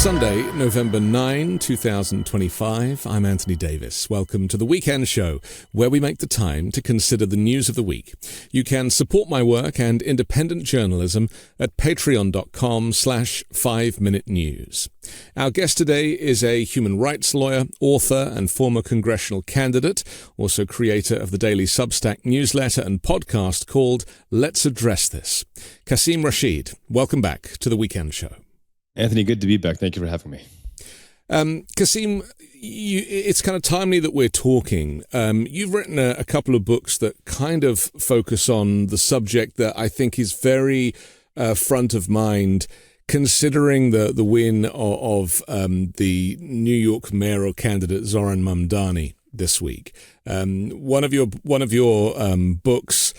Sunday, November 9, 2025. I'm Anthony Davis. Welcome to the Weekend Show, where we make the time to consider the news of the week. You can support my work and independent journalism at patreon.com/5 Minute News. Our guest today is a human rights lawyer, author, and former congressional candidate, also creator of the daily Substack newsletter and podcast called Let's Address This. Qasim Rashid, welcome back to the Weekend Show. Anthony, good to be back. Thank you for having me. Qasim, it's kind of timely that we're talking. You've written a couple of books that kind of focus on the subject that I think is very front of mind, considering the win of the New York mayoral candidate Zohran Mamdani this week. One of your books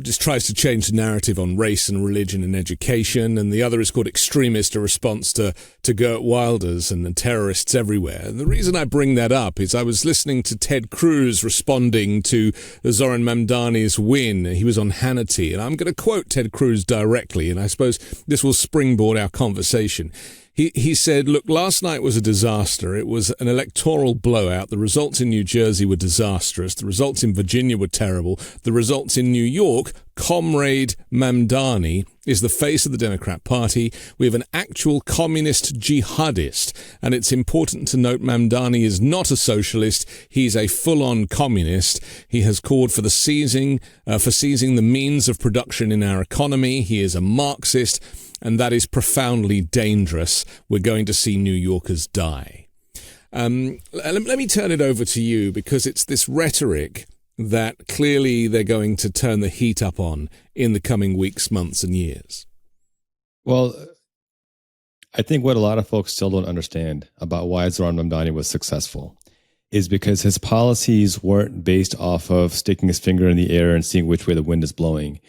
just tries to change the narrative on race and religion and education, and the other is called Extremist, a response to Geert Wilders and the terrorists everywhere. And the reason I bring that up is I was listening to Ted Cruz responding to Zohran Mamdani's win. He was on Hannity, and I'm going to quote Ted Cruz directly, and I suppose this will springboard our conversation. He said, look, last night was a disaster. It was an electoral blowout. The results in New Jersey were disastrous. The results in Virginia were terrible. The results in New York, Comrade Mamdani is the face of the Democrat Party. We have an actual communist jihadist. And it's important to note Mamdani is not a socialist. He's a full-on communist. He has called for seizing the means of production in our economy. He is a Marxist. And that is profoundly dangerous. We're going to see New Yorkers die. Let me turn it over to you, because it's this rhetoric that clearly they're going to turn the heat up on in the coming weeks, months, and years. Well, I think what a lot of folks still don't understand about why Zohran Mamdani was successful is because his policies weren't based off of sticking his finger in the air and seeing which way the wind is blowing.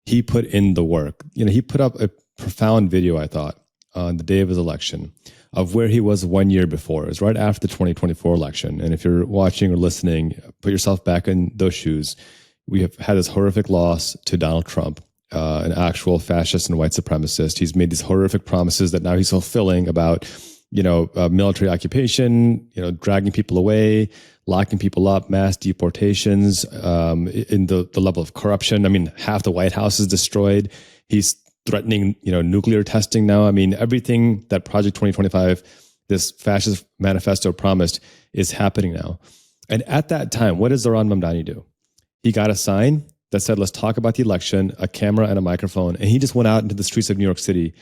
He put in the work. He put up a profound video, I thought, on the day of his election of where he was 1 year before. It was right after the 2024 election. And if you're watching or listening, put yourself back in those shoes. We have had this horrific loss to Donald Trump, an actual fascist and white supremacist. He's made these horrific promises that now he's fulfilling about, military occupation, dragging people away, locking people up, mass deportations, in the level of corruption. I mean, half the White House is destroyed. He's threatening, nuclear testing now. I mean, everything that Project 2025, this fascist manifesto promised, is happening now. And at that time, what does Zohran Mamdani do? He got a sign that said, let's talk about the election, a camera and a microphone. And he just went out into the streets of New York City.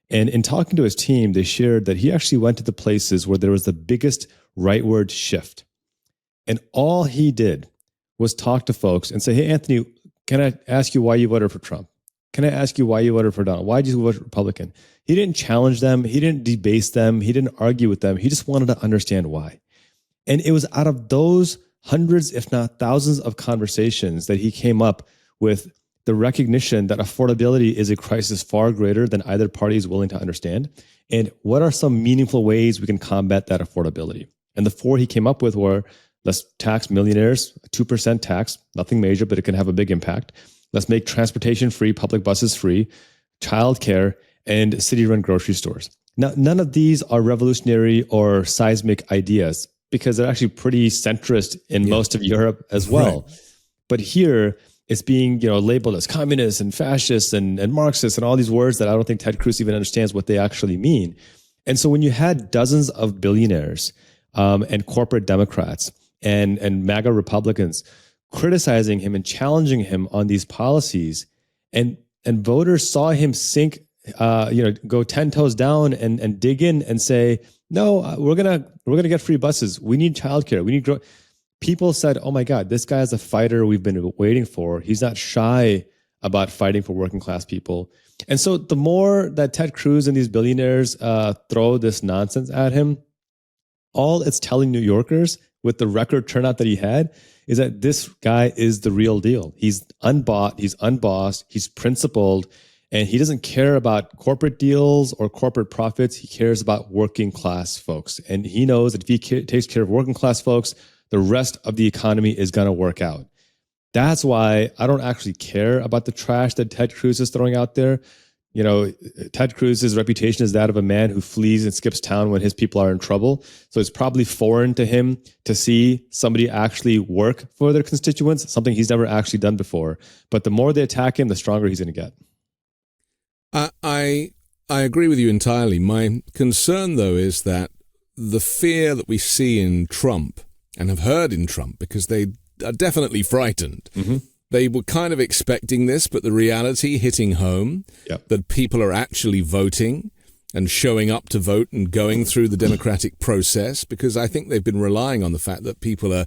And in talking to his team, they shared that he actually went to the places where there was the biggest rightward shift. And all he did was talk to folks and say, hey, Anthony, can I ask you why you voted for Trump? Can I ask you why you voted for Donald? Why did you vote Republican? He didn't challenge them. He didn't debase them. He didn't argue with them. He just wanted to understand why. And it was out of those hundreds, if not thousands of conversations that he came up with the recognition that affordability is a crisis far greater than either party is willing to understand. And what are some meaningful ways we can combat that affordability? And the four he came up with were, let's tax millionaires, a 2% tax, nothing major, but it can have a big impact. Let's make transportation free, public buses free, childcare, and city-run grocery stores. Now, none of these are revolutionary or seismic ideas because they're actually pretty centrist in most of Europe as well. Right. But here, it's being labeled as communist and fascist and Marxist and all these words that I don't think Ted Cruz even understands what they actually mean. And so when you had dozens of billionaires and corporate Democrats and MAGA Republicans criticizing him and challenging him on these policies, and voters saw him sink, go 10 toes down and dig in and say, no, we're gonna get free buses. We need childcare. We need people said, oh my God, this guy is a fighter we've been waiting for. He's not shy about fighting for working class people. And so the more that Ted Cruz and these billionaires throw this nonsense at him, all it's telling New Yorkers with the record turnout that he had is that this guy is the real deal. He's unbought, he's unbossed, he's principled, and he doesn't care about corporate deals or corporate profits. He cares about working class folks. And he knows that if he takes care of working class folks, the rest of the economy is going to work out. That's why I don't actually care about the trash that Ted Cruz is throwing out there. Ted Cruz's reputation is that of a man who flees and skips town when his people are in trouble. So it's probably foreign to him to see somebody actually work for their constituents, something he's never actually done before. But the more they attack him, the stronger he's going to get. I agree with you entirely. My concern, though, is that the fear that we see in Trump and have heard in Trump, because they are definitely frightened. Mm-hmm. They were kind of expecting this, but the reality hitting home, that people are actually voting and showing up to vote and going through the democratic process, because I think they've been relying on the fact that people are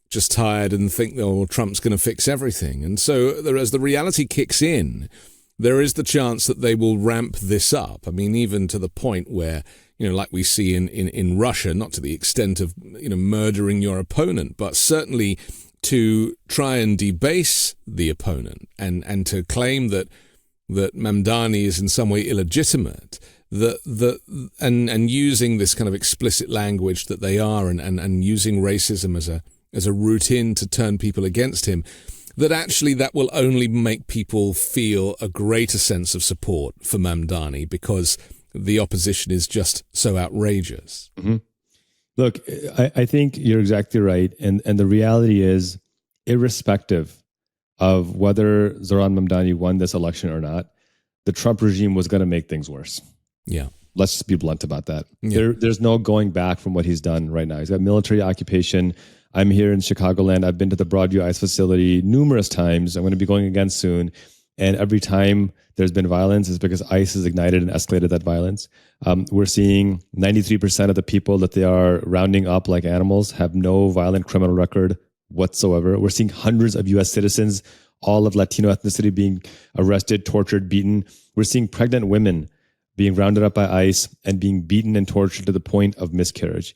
just tired and think, Trump's going to fix everything. And so as the reality kicks in, there is the chance that they will ramp this up. I mean, even to the point where, like we see in Russia, not to the extent of, murdering your opponent, but certainly to try and debase the opponent and to claim that Mamdani is in some way illegitimate, and using this kind of explicit language that they are, and using racism as a route in to turn people against him, that actually that will only make people feel a greater sense of support for Mamdani because the opposition is just so outrageous. Mm-hmm. Look, I think you're exactly right. And the reality is, irrespective of whether Zohran Mamdani won this election or not, the Trump regime was going to make things worse. Yeah. Let's just be blunt about that. Yeah. There's no going back from what he's done right now. He's got military occupation. I'm here in Chicagoland. I've been to the Broadview ICE facility numerous times. I'm going to be going again soon. And every time there's been violence is because ICE has ignited and escalated that violence. We're seeing 93% of the people that they are rounding up like animals have no violent criminal record whatsoever. We're seeing hundreds of U.S. citizens, all of Latino ethnicity, being arrested, tortured, beaten. We're seeing pregnant women being rounded up by ICE and being beaten and tortured to the point of miscarriage.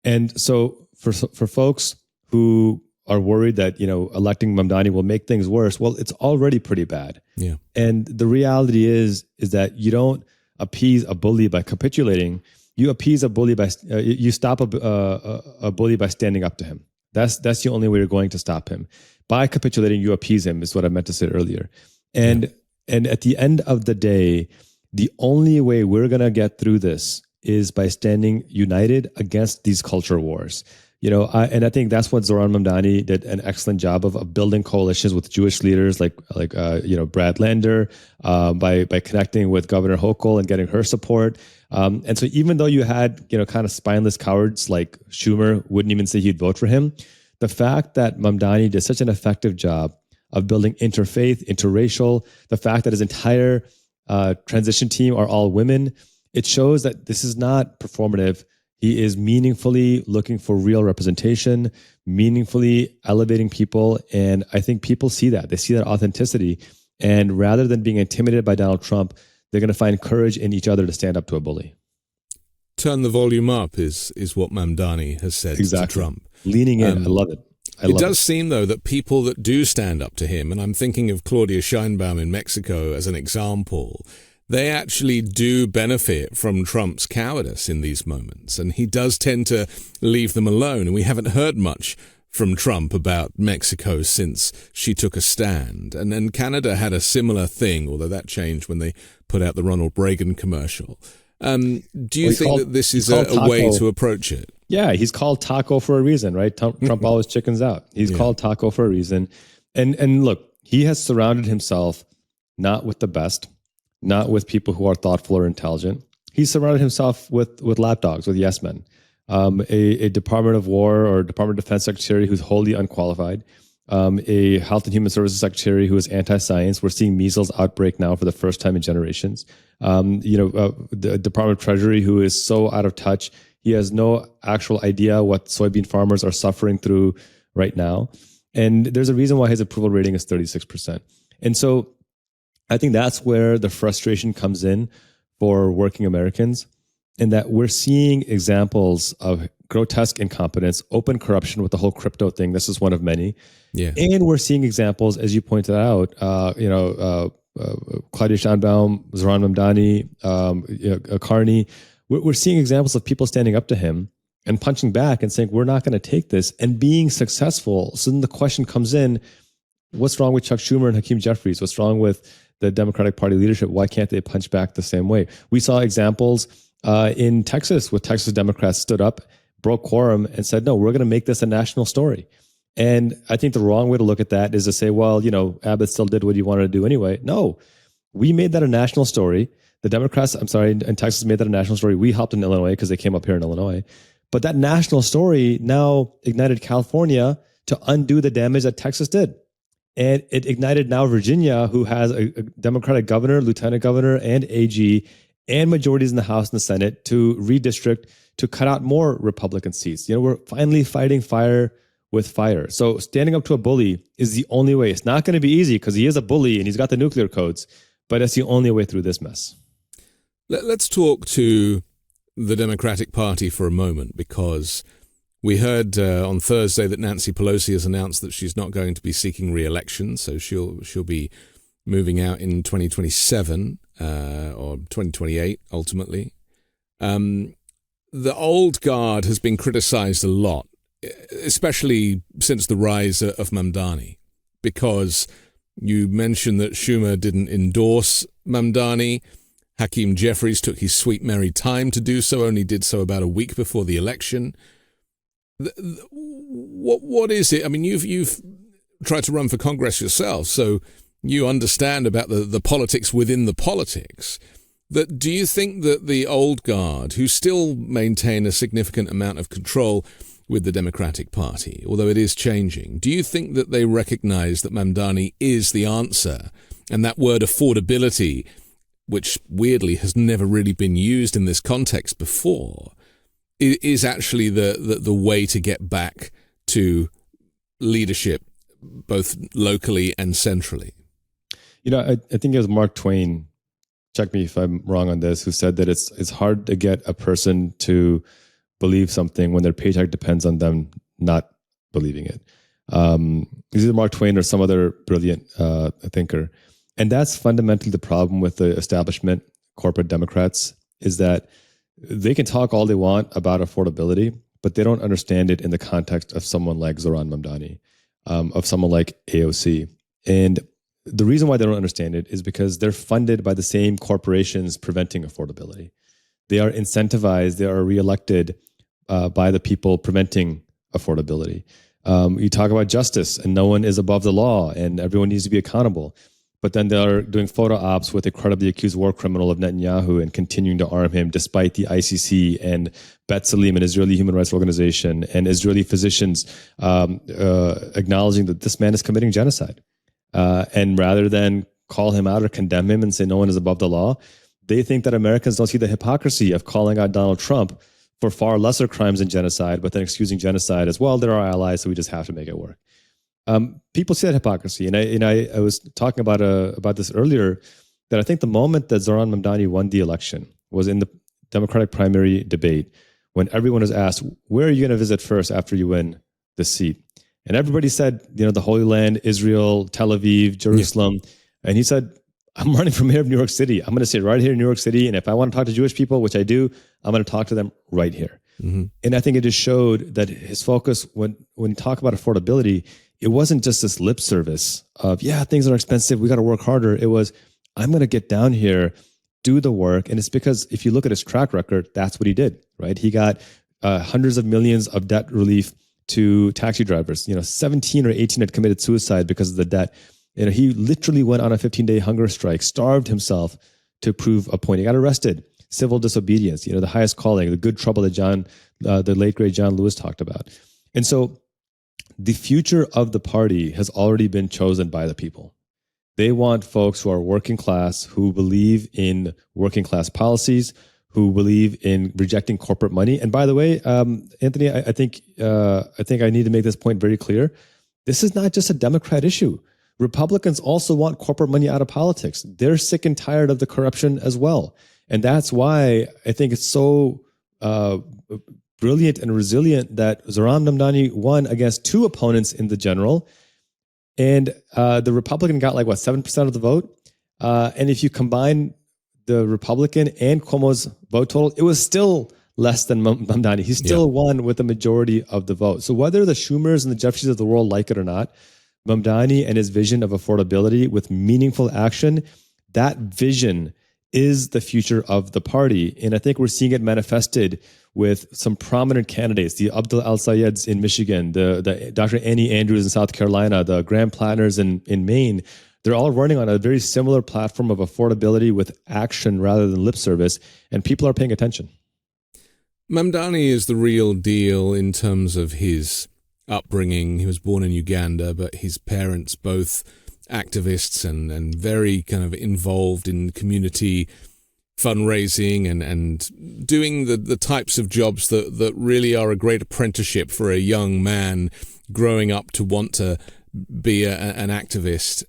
And so for folks who are worried that, electing Mamdani will make things worse, well, it's already pretty bad. Yeah. And the reality is that you don't appease a bully by capitulating. You appease a bully by you stop a bully by standing up to him. That's the only way you're going to stop him. By capitulating, you appease him, is what I meant to say earlier. And at the end of the day, the only way we're going to get through this is by standing united against these culture wars. I think that's what Zohran Mamdani did an excellent job of building coalitions with Jewish leaders like Brad Lander, by connecting with Governor Hochul and getting her support. And so even though you had, kind of spineless cowards like Schumer wouldn't even say he'd vote for him, the fact that Mamdani did such an effective job of building interfaith, interracial, the fact that his entire transition team are all women, it shows that this is not performative. He is meaningfully looking for real representation, meaningfully elevating people. And I think people see that. They see that authenticity. And rather than being intimidated by Donald Trump, they're going to find courage in each other to stand up to a bully. Turn the volume up is what Mamdani has said to Trump. Leaning in. I love it. It does seem, though, that people that do stand up to him, and I'm thinking of Claudia Sheinbaum in Mexico as an example, they actually do benefit from Trump's cowardice in these moments. And he does tend to leave them alone. And we haven't heard much from Trump about Mexico since she took a stand. And then Canada had a similar thing, although that changed when they put out the Ronald Reagan commercial. Do you think that this is a way to approach it? Yeah, he's called Taco for a reason, right? Trump always chickens out. He's called Taco for a reason. And look, he has surrounded himself not with the best, not with people who are thoughtful or intelligent. He surrounded himself with lapdogs, with yes men. A Department of War or Department of Defense secretary who's wholly unqualified, a Health and Human Services secretary who is anti-science. We're seeing measles outbreak now for the first time in generations. The Department of Treasury who is so out of touch. He has no actual idea what soybean farmers are suffering through right now. And there's a reason why his approval rating is 36%. And so I think that's where the frustration comes in for working Americans, in that we're seeing examples of grotesque incompetence, open corruption with the whole crypto thing. This is one of many. Yeah. And we're seeing examples, as you pointed out, Claudia Sheinbaum, Zohran Mamdani, Carney. We're seeing examples of people standing up to him and punching back and saying, we're not going to take this, and being successful. So then the question comes in, what's wrong with Chuck Schumer and Hakeem Jeffries? What's wrong with the Democratic Party leadership? Why can't they punch back the same way? We saw examples in Texas where Texas Democrats stood up, broke quorum, and said, no, we're going to make this a national story. And I think the wrong way to look at that is to say, well, Abbott still did what he wanted to do anyway. No, we made that a national story. The Democrats, in Texas made that a national story. We helped in Illinois because they came up here in Illinois. But that national story now ignited California to undo the damage that Texas did. And it ignited now Virginia, who has a Democratic governor, lieutenant governor, and AG, and majorities in the House and the Senate to redistrict, to cut out more Republican seats. We're finally fighting fire with fire. So standing up to a bully is the only way. It's not going to be easy because he is a bully and he's got the nuclear codes, but it's the only way through this mess. Let's talk to the Democratic Party for a moment, because we heard on Thursday that Nancy Pelosi has announced that she's not going to be seeking re-election, so she'll be moving out in 2027 or 2028 ultimately. The old guard has been criticized a lot, especially since the rise of Mamdani, because you mentioned that Schumer didn't endorse Mamdani. Hakeem Jeffries took his sweet merry time to do so, only did so about a week before the election. What is it? I mean, you've tried to run for Congress yourself, so you understand about the politics within the politics. Do you think that the old guard, who still maintain a significant amount of control with the Democratic Party, although it is changing, do you think that they recognize that Mamdani is the answer, and that word affordability, which weirdly has never really been used in this context before, is actually the way to get back to leadership, both locally and centrally? I think it was Mark Twain, check me if I'm wrong on this, who said that it's hard to get a person to believe something when their paycheck depends on them not believing it. It's either Mark Twain or some other brilliant thinker. And that's fundamentally the problem with the establishment, corporate Democrats, is that they can talk all they want about affordability, but they don't understand it in the context of someone like Zohran Mamdani, of someone like AOC. And the reason why they don't understand it is because they're funded by the same corporations preventing affordability. They are incentivized, they are reelected by the people preventing affordability. You talk about justice, and no one is above the law, and everyone needs to be accountable. But then they're doing photo ops with a credibly accused war criminal of Netanyahu and continuing to arm him despite the ICC and B'Tselem, an Israeli human rights organization, and Israeli physicians acknowledging that this man is committing genocide. And rather than call him out or condemn him and say no one is above the law, they think that Americans don't see the hypocrisy of calling out Donald Trump for far lesser crimes than genocide, but then excusing genocide as well. They're our allies, so we just have to make it work. People see that hypocrisy, and I was talking about this earlier, that I think the moment that Zohran Mamdani won the election was in the Democratic primary debate, when everyone was asked, where are you going to visit first after you win the seat? And everybody said, the Holy Land, Israel, Tel Aviv, Jerusalem. Yeah. And he said, I'm running from here of New York City. I'm going to sit right here in New York City. And if I want to talk to Jewish people, which I do, I'm going to talk to them right here. Mm-hmm. And I think it just showed that his focus, when you talk about affordability, it wasn't just this lip service of, things are expensive, we got to work harder. It was, I'm going to get down here, do the work. And it's because if you look at his track record, that's what he did, right? He got hundreds of millions of debt relief to taxi drivers. 17 or 18 had committed suicide because of the debt. He literally went on a 15-day hunger strike, starved himself to prove a point. He got arrested. Civil disobedience, the highest calling, the good trouble that the late great John Lewis talked about. And so the future of the party has already been chosen by the people. They want folks who are working class, who believe in working class policies, who believe in rejecting corporate money. And by the way, Anthony, I think I need to make this point very clear. This is not just a Democrat issue. Republicans also want corporate money out of politics. They're sick and tired of the corruption as well. And that's why I think it's so brilliant and resilient that Zohran Mamdani won against two opponents in the general. And the Republican got 7% of the vote. And if you combine the Republican and Cuomo's vote total, it was still less than Mamdani. He still won with the majority of the vote. So whether the Schumers and the Jeffries of the world like it or not, Mamdani and his vision of affordability with meaningful action, that vision is the future of the party. And I think we're seeing it manifested with some prominent candidates, the Abdul Al-Sayeds in Michigan, the Dr. Annie Andrews in South Carolina, the Graham Planners in Maine. They're all running on a very similar platform of affordability with action rather than lip service, and people are paying attention. Mamdani is the real deal in terms of his upbringing. He was born in Uganda, but his parents both activists and very kind of involved in community fundraising and doing the types of jobs that really are a great apprenticeship for a young man growing up to want to be an activist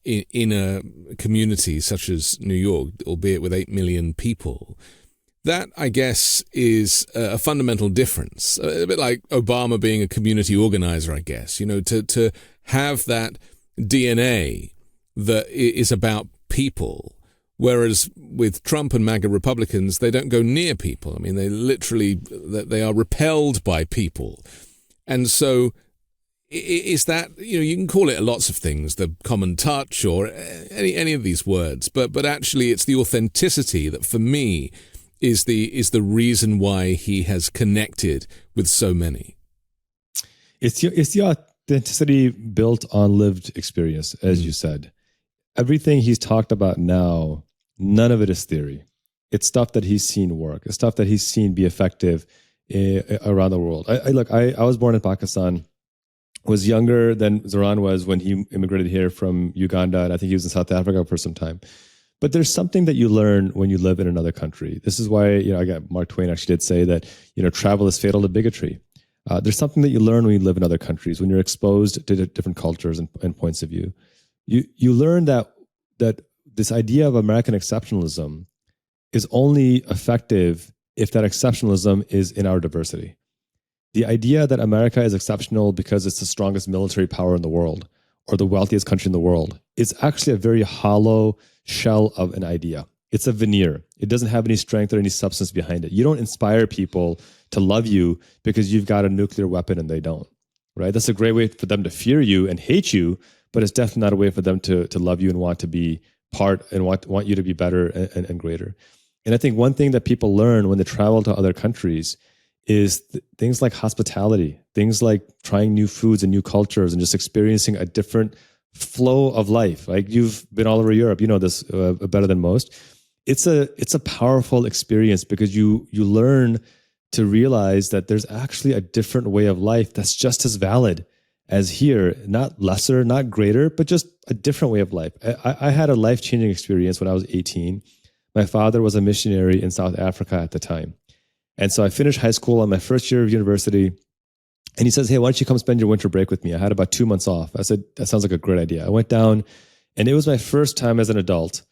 in a community such as New York, albeit with 8 million people. That, I guess, is a fundamental difference. A bit like Obama being a community organizer, I guess. To have that DNA that is about people, whereas with Trump and MAGA Republicans, they don't go near people. I mean, they are repelled by people. And so is that, you can call it lots of things, the common touch or any of these words, but actually it's the authenticity that for me is the reason why he has connected with so many. It's the authenticity built on lived experience, as you said. Everything he's talked about now, none of it is theory. It's stuff that he's seen work. It's stuff that he's seen be effective around the world. I was born in Pakistan, was younger than Zohran was when he immigrated here from Uganda, and I think he was in South Africa for some time. But there's something that you learn when you live in another country. This is why, Mark Twain actually did say that, travel is fatal to bigotry. There's something that you learn when you live in other countries, when you're exposed to different cultures and points of view. You learn that this idea of American exceptionalism is only effective if that exceptionalism is in our diversity. The idea that America is exceptional because it's the strongest military power in the world or the wealthiest country in the world is actually a very hollow shell of an idea. It's a veneer. It doesn't have any strength or any substance behind it. You don't inspire people to love you because you've got a nuclear weapon and they don't, right? That's a great way for them to fear you and hate you, but it's definitely not a way for them to love you and want to be part and want you to be better and greater. And I think one thing that people learn when they travel to other countries is things like hospitality, things like trying new foods and new cultures and just experiencing a different flow of life. Like you've been all over Europe, you know this better than most. It's a powerful experience because you learn to realize that there's actually a different way of life that's just as valid as here, not lesser, not greater, but just a different way of life. I had a life-changing experience when I was 18. My father was a missionary in South Africa at the time. And so I finished high school on my first year of university. And he says, hey, why don't you come spend your winter break with me? I had about 2 months off. I said, that sounds like a great idea. I went down, and it was my first time as an adult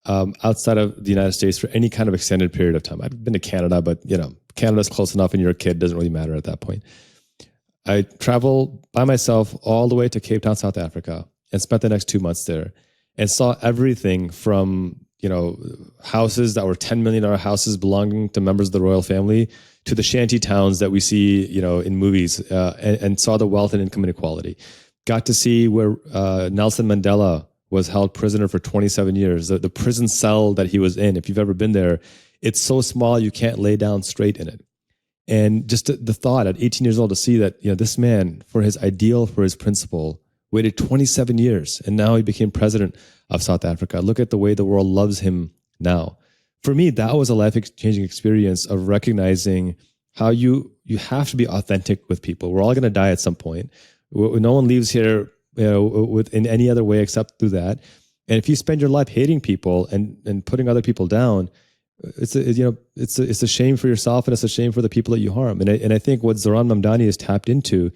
outside of the United States for any kind of extended period of time. I've been to Canada, but Canada's close enough and you're a kid, doesn't really matter at that point. I traveled by myself all the way to Cape Town, South Africa, and spent the next 2 months there and saw everything from, houses that were $10 million houses belonging to members of the royal family to the shanty towns that we see, in movies, and saw the wealth and income inequality. Got to see where Nelson Mandela was held prisoner for 27 years, the prison cell that he was in. If you've ever been there, it's so small you can't lay down straight in it. And just the thought at 18 years old to see that, this man, for his ideal, for his principle, waited 27 years, and now he became president of South Africa. Look at the way the world loves him now. For me, that was a life-changing experience of recognizing how you have to be authentic with people. We're all going to die at some point. No one leaves here in any other way except through that. And if you spend your life hating people and putting other people down, it's a shame for yourself, and it's a shame for the people that you harm. And I think what Zohran Mamdani has tapped into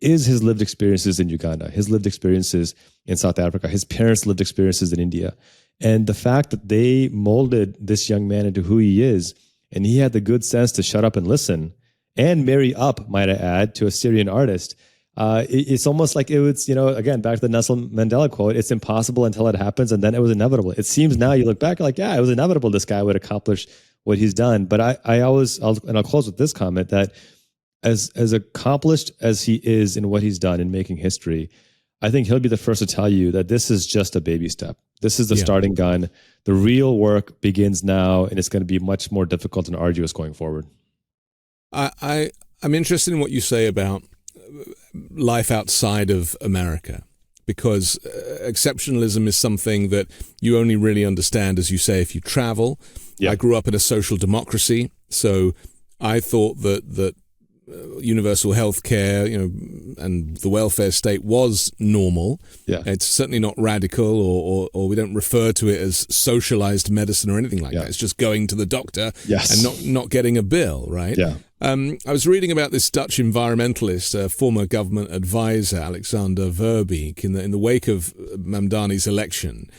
is his lived experiences in Uganda, his lived experiences in South Africa, his parents' lived experiences in India. And the fact that they molded this young man into who he is, and he had the good sense to shut up and listen and marry up, might I add, to a Syrian artist. It's almost like it was, again, back to the Nelson Mandela quote, it's impossible until it happens, and then it was inevitable. It seems now you look back like, yeah, it was inevitable this guy would accomplish what he's done. But I'll close with this comment that as accomplished as he is in what he's done in making history, I think he'll be the first to tell you that this is just a baby step. This is the starting gun. The real work begins now, and it's going to be much more difficult and arduous going forward. I'm interested in what you say about life outside of America, because exceptionalism is something that you only really understand, as you say, if you travel. Yeah. I grew up in a social democracy, so I thought that universal health care, and the welfare state was normal. Yeah. It's certainly not radical, or we don't refer to it as socialized medicine or anything like that. It's just going to the doctor and not getting a bill, right? Yeah. I was reading about this Dutch environmentalist, former government advisor, Alexander Verbeek, in the wake of Mamdani's election.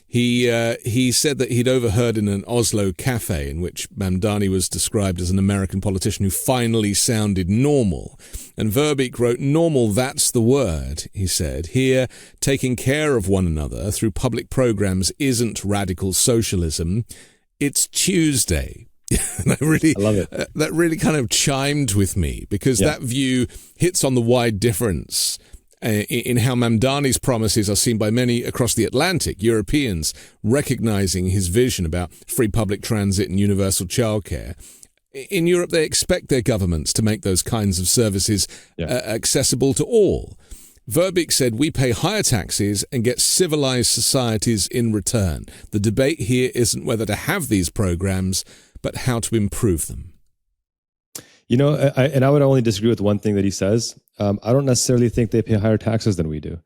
He said that he'd overheard in an Oslo cafe in which Mamdani was described as an American politician who finally sounded normal. And Verbeek wrote, "Normal, that's the word," he said. "Here, taking care of one another through public programs isn't radical socialism. It's Tuesday." And I love it. That really kind of chimed with me, because that view hits on the wide difference in how Mamdani's promises are seen by many across the Atlantic, Europeans recognizing his vision about free public transit and universal childcare. In Europe, they expect their governments to make those kinds of services accessible to all. Verbeek said, "We pay higher taxes and get civilized societies in return. The debate here isn't whether to have these programs, but how to improve them." I would only disagree with one thing that he says. I don't necessarily think they pay higher taxes than we do.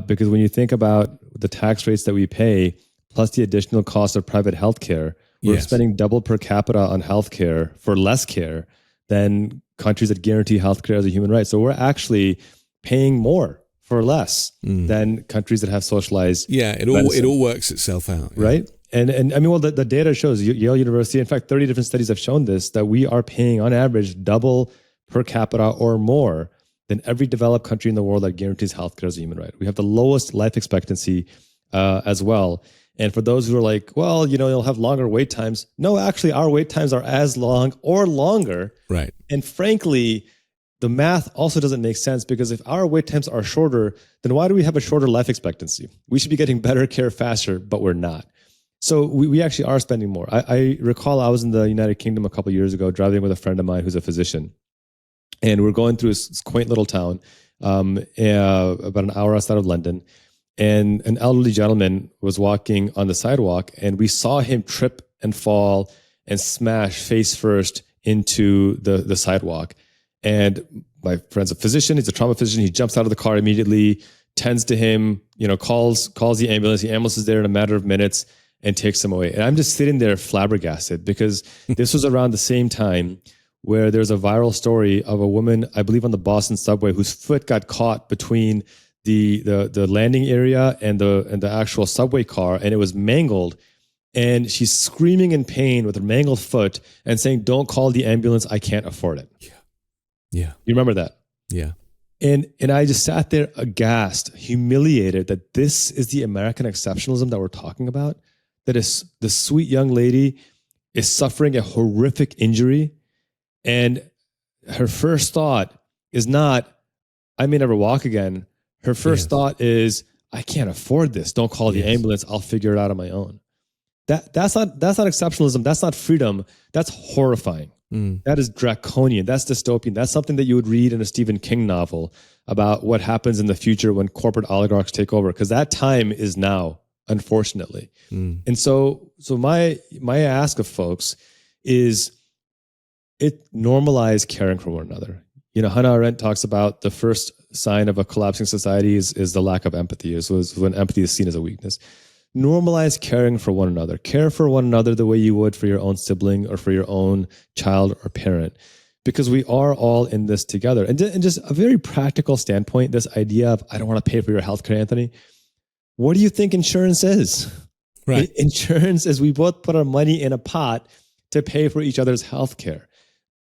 Because when you think about the tax rates that we pay, plus the additional cost of private healthcare, we're spending double per capita on healthcare for less care than countries that guarantee healthcare as a human right. So we're actually paying more for less than countries that have socialized. Yeah, it all works itself out. Right? And I mean, well, the data shows, Yale University, in fact, 30 different studies have shown this, that we are paying on average double per capita or more than every developed country in the world that guarantees healthcare as a human right. We have the lowest life expectancy as well. And for those who are like, well, you'll have longer wait times. No, actually, our wait times are as long or longer. Right. And frankly, the math also doesn't make sense, because if our wait times are shorter, then why do we have a shorter life expectancy? We should be getting better care faster, but we're not. So we actually are spending more. I recall I was in the United Kingdom a couple of years ago, driving with a friend of mine who's a physician. And we're going through this quaint little town, about an hour outside of London. And an elderly gentleman was walking on the sidewalk, and we saw him trip and fall and smash face first into the sidewalk. And my friend's a physician. He's a trauma physician. He jumps out of the car immediately, tends to him, calls the ambulance. The ambulance is there in a matter of minutes and takes him away. And I'm just sitting there flabbergasted, because this was around the same time where there's a viral story of a woman, I believe on the Boston subway, whose foot got caught between the landing area and the actual subway car, and it was mangled. And she's screaming in pain with her mangled foot and saying, "Don't call the ambulance, I can't afford it." Yeah. You remember that? Yeah. And I just sat there aghast, humiliated that this is the American exceptionalism that we're talking about. That is, the sweet young lady is suffering a horrific injury, and her first thought is not, "I may never walk again." Her first thought is, "I can't afford this. Don't call the ambulance. I'll figure it out on my own." That's not exceptionalism. That's not freedom. That's horrifying. That is draconian. That's dystopian. That's something that you would read in a Stephen King novel about what happens in the future when corporate oligarchs take over, because that time is now, unfortunately. And so my ask of folks is, it normalize caring for one another. Hannah Arendt talks about the first sign of a collapsing society is the lack of empathy, is when empathy is seen as a weakness. Normalize caring for one another. Care for one another the way you would for your own sibling or for your own child or parent, because we are all in this together. And just a very practical standpoint, this idea of, I don't want to pay for your healthcare, Anthony. What do you think insurance is? Right. Insurance is we both put our money in a pot to pay for each other's healthcare.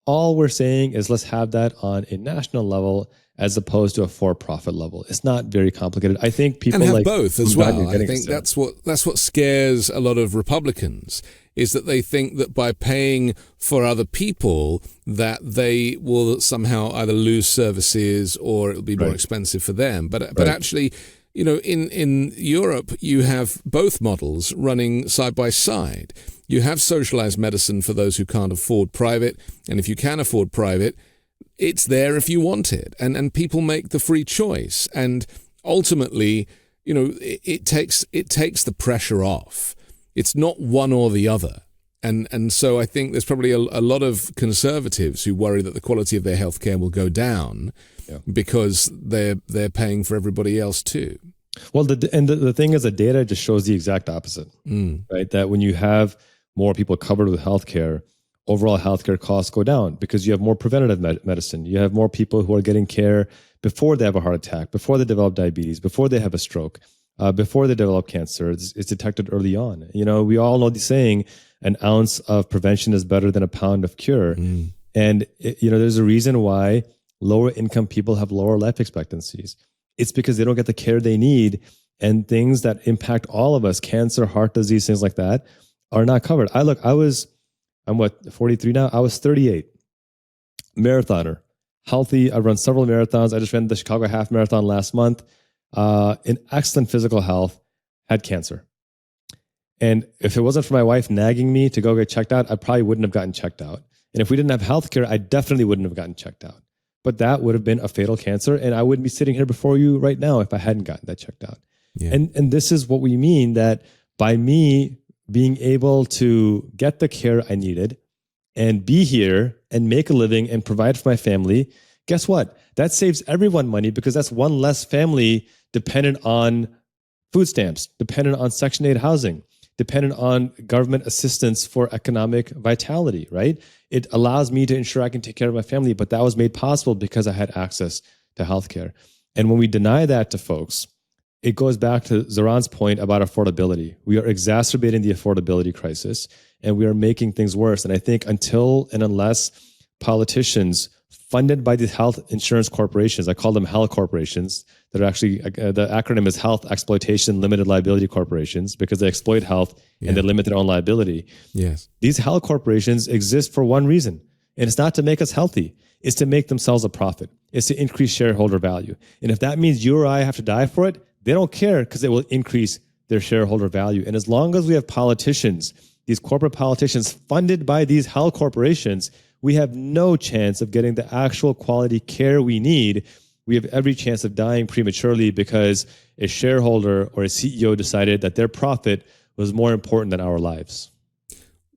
All we're saying is let's have that on a national level as opposed to a for-profit level. It's not very complicated. I think people and have like both as well. I think that's what scares a lot of Republicans is that they think that by paying for other people that they will somehow either lose services or it'll be more expensive for them. But actually, in Europe, you have both models running side by side. You have socialized medicine for those who can't afford private, and if you can afford private, it's there if you want it, and people make the free choice, and ultimately, it takes the pressure off. It's not one or the other, and so I think there's probably a lot of conservatives who worry that the quality of their healthcare will go down because they're paying for everybody else too. Well, the thing is, the data just shows the exact opposite, right? That when you have more people covered with healthcare, overall healthcare costs go down because you have more preventative medicine. You have more people who are getting care before they have a heart attack, before they develop diabetes, before they have a stroke, before they develop cancer. It's detected early on. We all know the saying, an ounce of prevention is better than a pound of cure. And, there's a reason why lower income people have lower life expectancies. It's because they don't get the care they need, and things that impact all of us, cancer, heart disease, things like that, are not covered. I'm 43 now? I was 38. Marathoner. Healthy. I run several marathons. I just ran the Chicago Half Marathon last month. In excellent physical health, had cancer. And if it wasn't for my wife nagging me to go get checked out, I probably wouldn't have gotten checked out. And if we didn't have healthcare, I definitely wouldn't have gotten checked out. But that would have been a fatal cancer, and I wouldn't be sitting here before you right now if I hadn't gotten that checked out. Yeah. And this is what we mean, that by me being able to get the care I needed and be here and make a living and provide for my family, guess what? That saves everyone money, because that's one less family dependent on food stamps, dependent on Section 8 housing, dependent on government assistance for economic vitality, right? It allows me to ensure I can take care of my family, but that was made possible because I had access to healthcare. And when we deny that to folks, it goes back to Zohran's point about affordability. We are exacerbating the affordability crisis, and we are making things worse. And I think until and unless politicians funded by these health insurance corporations, I call them HELL corporations, that are actually, the acronym is Health Exploitation Limited Liability Corporations, because they exploit health and they limit their own liability. Yes. These HELL corporations exist for one reason, and it's not to make us healthy. It's to make themselves a profit. It's to increase shareholder value. And if that means you or I have to die for it, they don't care, because it will increase their shareholder value. And as long as we have politicians, these corporate politicians funded by these HELL corporations, we have no chance of getting the actual quality care we need. We have every chance of dying prematurely because a shareholder or a CEO decided that their profit was more important than our lives.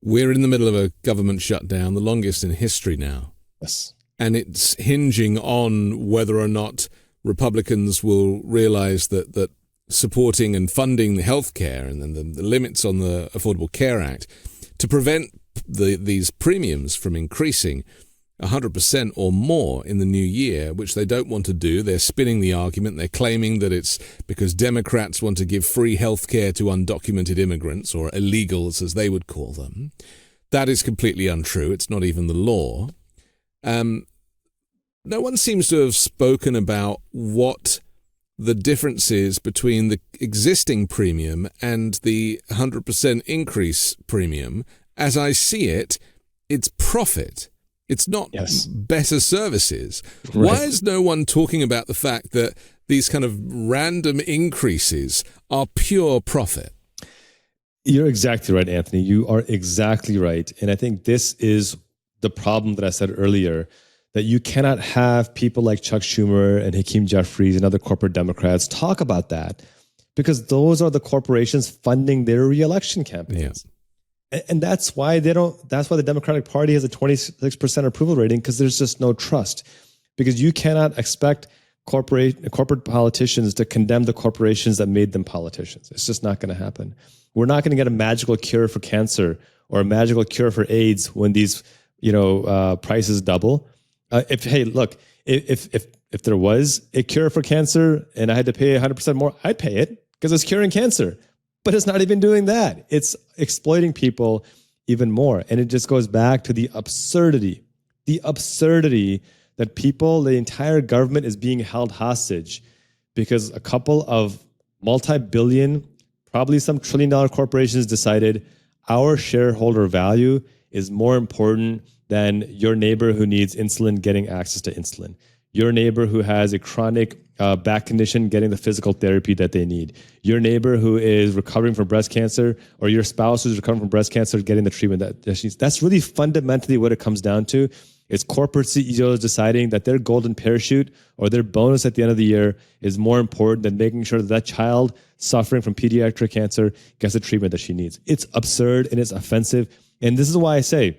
We're in the middle of a government shutdown, the longest in history now. Yes. And it's hinging on whether or not Republicans will realize that supporting and funding the healthcare and then the limits on the Affordable Care Act to prevent these premiums from increasing 100% or more in the new year, which they don't want to do. They're spinning the argument. They're claiming that it's because Democrats want to give free health care to undocumented immigrants, or illegals as they would call them. That is completely untrue. It's not even the law. No one seems to have spoken about what the difference is between the existing premium and the 100% increase premium. As I see it, it's profit. It's not better services. Right. Why is no one talking about the fact that these kind of random increases are pure profit? You're exactly right, Anthony. You are exactly right. And I think this is the problem that I said earlier, that you cannot have people like Chuck Schumer and Hakeem Jeffries and other corporate Democrats talk about that, because those are the corporations funding their reelection campaigns. Yeah. And that's why that's why the Democratic Party has a 26% approval rating, because there's just no trust. Because you cannot expect corporate politicians to condemn the corporations that made them politicians. It's just not going to happen. We're not going to get a magical cure for cancer or a magical cure for AIDS when these prices double. If there was a cure for cancer and I had to pay 100% more, I'd pay it, because it's curing cancer. But it's not even doing that. It's exploiting people even more. And it just goes back to the absurdity that the entire government is being held hostage because a couple of multi-billion, probably some trillion-dollar corporations decided, our shareholder value is more important than your neighbor who needs insulin getting access to insulin, your neighbor who has a chronic back condition getting the physical therapy that they need, your neighbor who is recovering from breast cancer, or your spouse who's recovering from breast cancer getting the treatment that she needs. That's really fundamentally what it comes down to. It's corporate CEOs deciding that their golden parachute or their bonus at the end of the year is more important than making sure that that child suffering from pediatric cancer gets the treatment that she needs. It's absurd and it's offensive. And this is why I say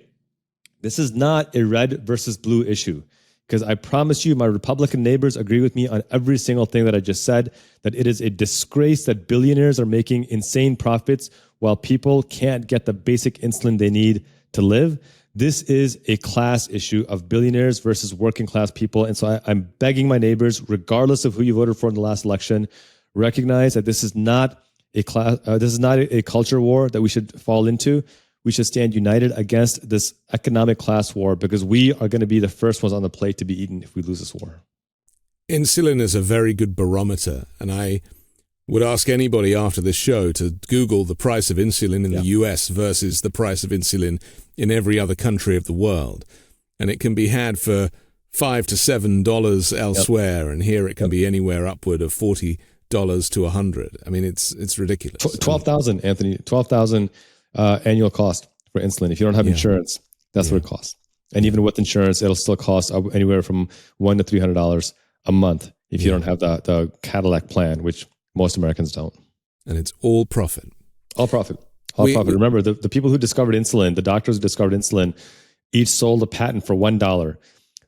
this is not a red versus blue issue. Because I promise you, my Republican neighbors agree with me on every single thing that I just said, that it is a disgrace that billionaires are making insane profits while people can't get the basic insulin they need to live. This is a class issue of billionaires versus working class people. And so I'm begging my neighbors, regardless of who you voted for in the last election, recognize that this is not a culture war that we should fall into. We should stand united against this economic class war because we are going to be the first ones on the plate to be eaten if we lose this war. Insulin is a very good barometer, and I would ask anybody after this show to Google the price of insulin in the US versus the price of insulin in every other country of the world. And it can be had for $5 to $7 elsewhere, and here it can be anywhere upward of $40 to $100. I mean, it's ridiculous. $12,000, Anthony. $12,000 annual cost for insulin. If you don't have insurance, that's what it costs. And even with insurance, it'll still cost anywhere from $100 to $300 a month if you don't have the Cadillac plan, which most Americans don't. And it's all profit. All profit. Profit. Remember, the people who discovered insulin, the doctors who discovered insulin, each sold a patent for $1,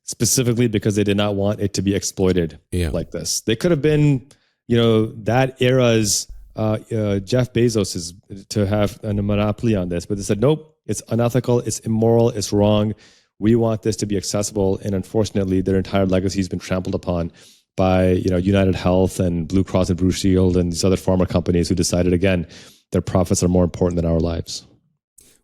specifically because they did not want it to be exploited like this. They could have been, that era's Jeff Bezos is to have a monopoly on this, but they said, nope, it's unethical, it's immoral, it's wrong. We want this to be accessible. And unfortunately, their entire legacy has been trampled upon by, United Health and Blue Cross and Blue Shield and these other pharma companies who decided, again, their profits are more important than our lives.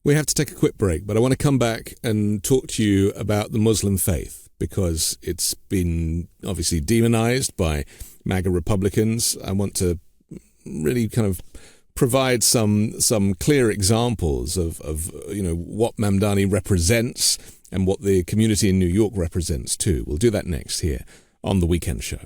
We have to take a quick break, but I want to come back and talk to you about the Muslim faith because it's been obviously demonized by MAGA Republicans. I want to really kind of provide some clear examples of what Mamdani represents and what the community in New York represents too. We'll do that next here on The Weekend Show.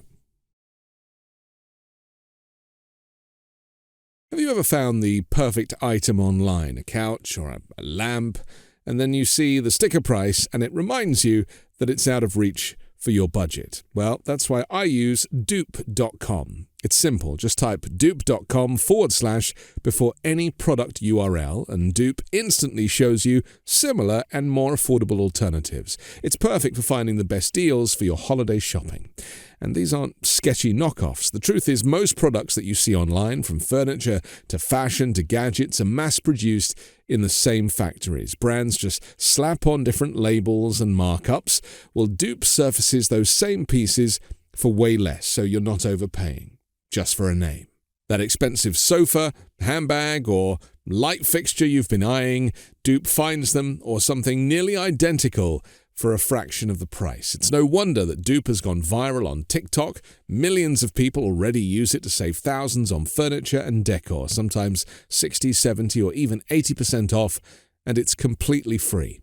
Have you ever found the perfect item online, a couch or a lamp, and then you see the sticker price and it reminds you that it's out of reach for your budget? Well, that's why I use dupe.com. It's simple. Just type dupe.com / before any product URL, and Dupe instantly shows you similar and more affordable alternatives. It's perfect for finding the best deals for your holiday shopping. And these aren't sketchy knockoffs. The truth is, most products that you see online, from furniture to fashion to gadgets, are mass-produced in the same factories. Brands just slap on different labels and markups. Well, Dupe surfaces those same pieces for way less, so you're not overpaying just for a name. That expensive sofa, handbag, or light fixture you've been eyeing, Dupe finds them, or something nearly identical, for a fraction of the price. It's no wonder that Dupe has gone viral on TikTok. Millions of people already use it to save thousands on furniture and decor, sometimes 60, 70, or even 80% off, and it's completely free.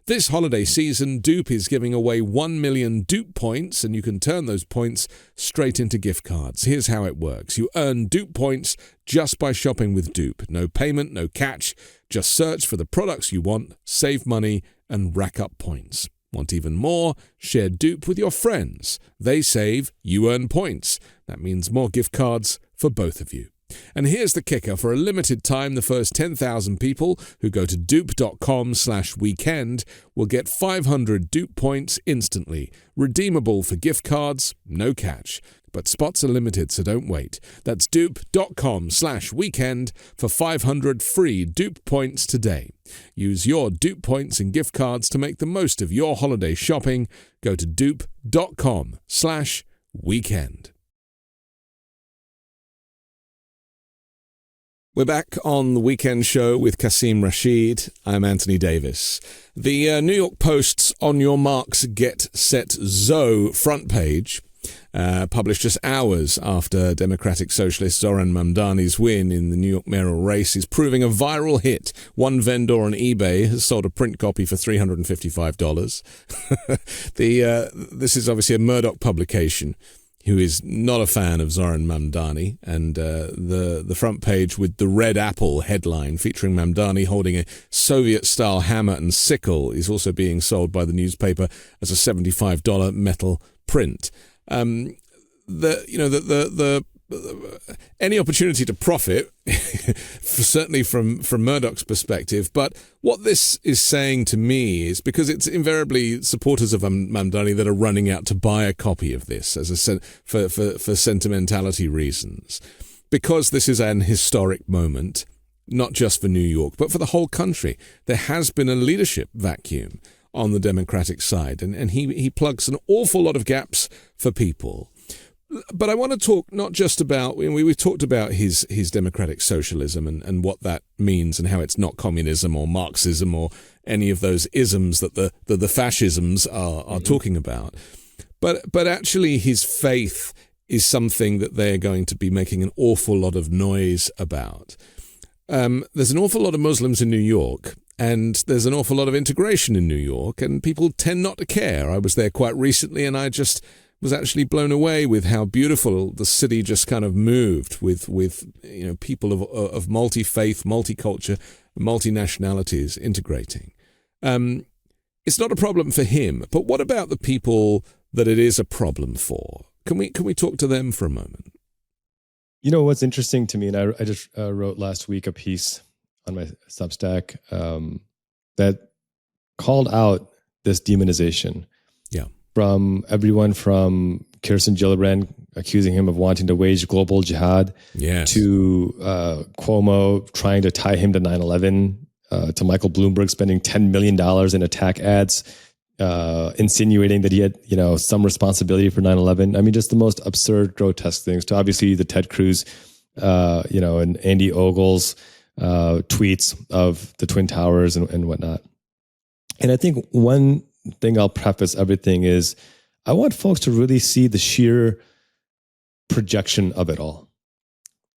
This holiday season, Dupe is giving away 1 million Dupe points, and you can turn those points straight into gift cards. Here's how it works. You earn Dupe points just by shopping with Dupe. No payment, no catch. Just search for the products you want, save money, and rack up points. Want even more? Share Dupe with your friends. They save, you earn points. That means more gift cards for both of you. And here's the kicker. For a limited time, the first 10,000 people who go to dupe.com / weekend will get 500 Dupe points instantly. Redeemable for gift cards, no catch. But spots are limited, so don't wait. That's dupe.com / weekend for 500 free Dupe points today. Use your Dupe points and gift cards to make the most of your holiday shopping. Go to dupe.com / weekend. We're back on The Weekend Show with Qasim Rashid. I'm Anthony Davis. The New York Post's On Your Marks, Get Set, Zo front page published just hours after Democratic Socialist Zohran Mamdani's win in the New York mayoral race, is proving a viral hit. One vendor on eBay has sold a print copy for $355. This is obviously a Murdoch publication, who is not a fan of Zohran Mamdani, and the front page with the red apple headline featuring Mamdani holding a Soviet-style hammer and sickle is also being sold by the newspaper as a $75 metal print. Any opportunity to profit, certainly from Murdoch's perspective. But what this is saying to me is, because it's invariably supporters of Mamdani that are running out to buy a copy of this for sentimentality reasons, because this is an historic moment, not just for New York, but for the whole country. There has been a leadership vacuum on the Democratic side, and he plugs an awful lot of gaps for people. But I want to talk not just about, we've talked about his democratic socialism and what that means and how it's not communism or Marxism or any of those isms that the fascisms are talking about. But actually his faith is something that they're going to be making an awful lot of noise about. There's an awful lot of Muslims in New York, and there's an awful lot of integration in New York, and people tend not to care. I was there quite recently, and I just was actually blown away with how beautiful the city just kind of moved with people of multi-faith, multiculture, multi-nationalities integrating. It's not a problem for him, but what about the people that it is a problem for? Can we talk to them for a moment? You know what's interesting to me, and I just wrote last week a piece on my Substack that called out this demonization. Yeah. From everyone from Kirsten Gillibrand accusing him of wanting to wage global jihad, yes, to Cuomo trying to tie him to 9/11, to Michael Bloomberg spending $10 million in attack ads, insinuating that he had, some responsibility for 9/11. I mean, just the most absurd, grotesque things. To obviously the Ted Cruz, and Andy Ogle's tweets of the Twin Towers and whatnot. And I think one thing I'll preface everything is I want folks to really see the sheer projection of it all.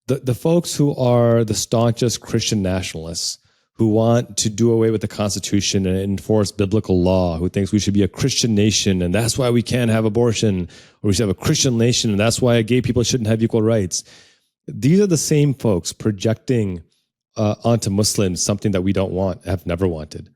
The folks who are the staunchest Christian nationalists, who want to do away with the Constitution and enforce biblical law, who thinks we should be a Christian nation and that's why we can't have abortion, or we should have a Christian nation and that's why gay people shouldn't have equal rights. These are the same folks projecting onto Muslims something that we don't want, have never wanted.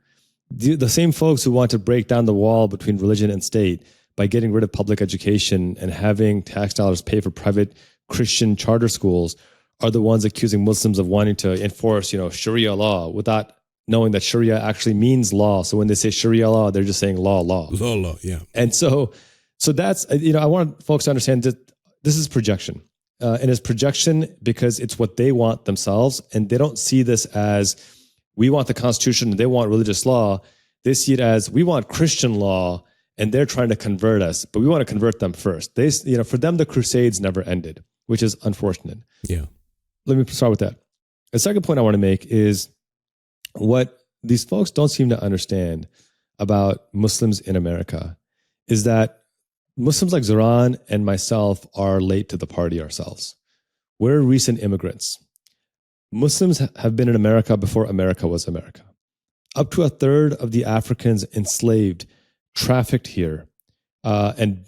The same folks who want to break down the wall between religion and state by getting rid of public education and having tax dollars pay for private Christian charter schools are the ones accusing Muslims of wanting to enforce, Sharia law without knowing that Sharia actually means law. So when they say Sharia law, they're just saying law. Law, yeah. And so that's, I want folks to understand that this is projection. And it's projection because it's what they want themselves. And they don't see this as we want the Constitution and they want religious law. They see it as we want Christian law and they're trying to convert us, but we want to convert them first. For them, the Crusades never ended, which is unfortunate. Yeah. Let me start with that. The second point I want to make is what these folks don't seem to understand about Muslims in America is that Muslims like Zohran and myself are late to the party ourselves. We're recent immigrants. Muslims have been in America before America was America. Up to a third of the Africans enslaved, trafficked here, and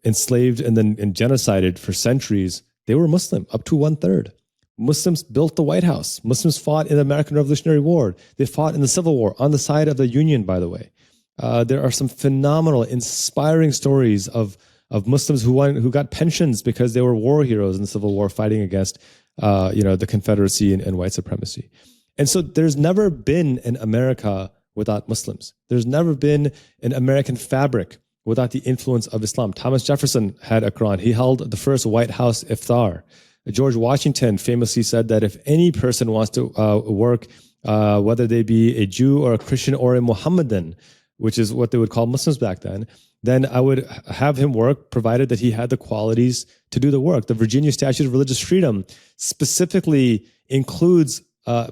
enslaved and then genocided for centuries, they were Muslim, up to 1/3. Muslims built the White House. Muslims fought in the American Revolutionary War. They fought in the Civil War on the side of the Union, by the way. There are some phenomenal, inspiring stories of Muslims who got pensions because they were war heroes in the Civil War fighting against the Confederacy and white supremacy. And so there's never been an America without Muslims. There's never been an American fabric without the influence of Islam. Thomas Jefferson had a Quran. He held the first White House iftar. George Washington famously said that if any person wants to work, whether they be a Jew or a Christian or a Mohammedan, which is what they would call Muslims back then I would have him work, provided that he had the qualities to do the work. The Virginia Statute of Religious Freedom specifically includes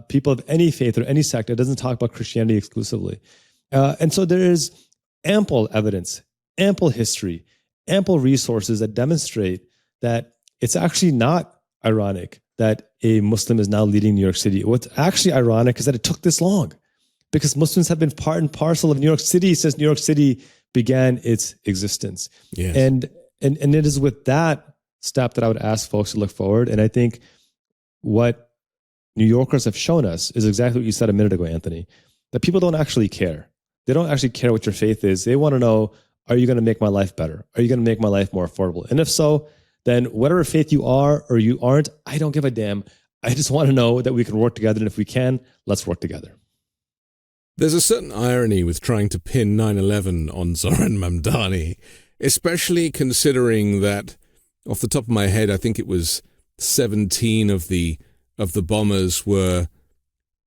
people of any faith or any sect. It doesn't talk about Christianity exclusively. And so there is ample evidence, ample history, ample resources that demonstrate that it's actually not ironic that a Muslim is now leading New York City. What's actually ironic is that it took this long, because Muslims have been part and parcel of New York City since New York City began its existence. Yes. And it is with that step that I would ask folks to look forward. And I think what New Yorkers have shown us is exactly what you said a minute ago, Anthony, that people don't actually care. They don't actually care what your faith is. They want to know, are you going to make my life better? Are you going to make my life more affordable? And if so, then whatever faith you are or you aren't, I don't give a damn. I just want to know that we can work together. And if we can, let's work together. There's a certain irony with trying to pin 9/11 on Zohran Mamdani, especially considering that, off the top of my head, I think it was 17 of the bombers were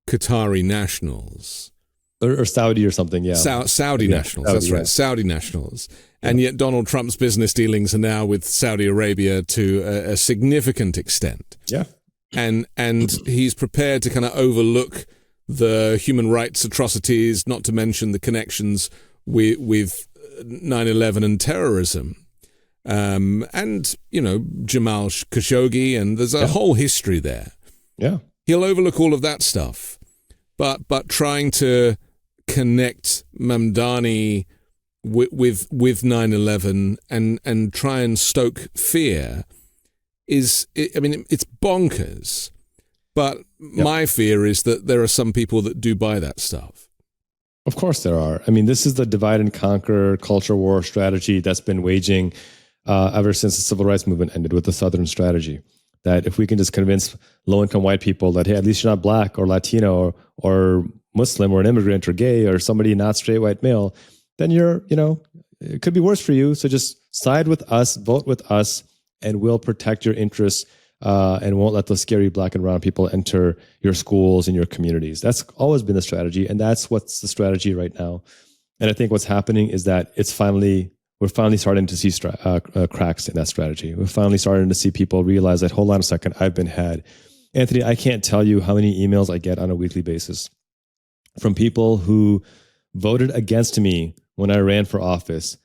Qatari nationals. Or Saudi or something, yeah. Saudi nationals, that's right, Saudi nationals. And yet Donald Trump's business dealings are now with Saudi Arabia to a significant extent. Yeah. And he's prepared to kind of overlook the human rights atrocities, not to mention the connections with 9/11 and terrorism. And, Jamal Khashoggi, and there's a whole history there. Yeah. He'll overlook all of that stuff. But trying to connect Mamdani with 9/11 and try and stoke fear it's bonkers. But my fear is that there are some people that do buy that stuff. Of course there are. I mean, this is the divide and conquer culture war strategy that's been waging ever since the civil rights movement ended with the Southern strategy. That if we can just convince low-income white people that, hey, at least you're not black or Latino or Muslim or an immigrant or gay or somebody not straight white male, then it could be worse for you. So just side with us, vote with us, and we'll protect your interests and won't let those scary black and brown people enter your schools and your communities. That's always been the strategy, and that's what's the strategy right now. And I think what's happening is that we're finally starting to see cracks in that strategy. We're finally starting to see people realize that, hold on a second, I've been had. Anthony, I can't tell you how many emails I get on a weekly basis from people who voted against me when I ran for office,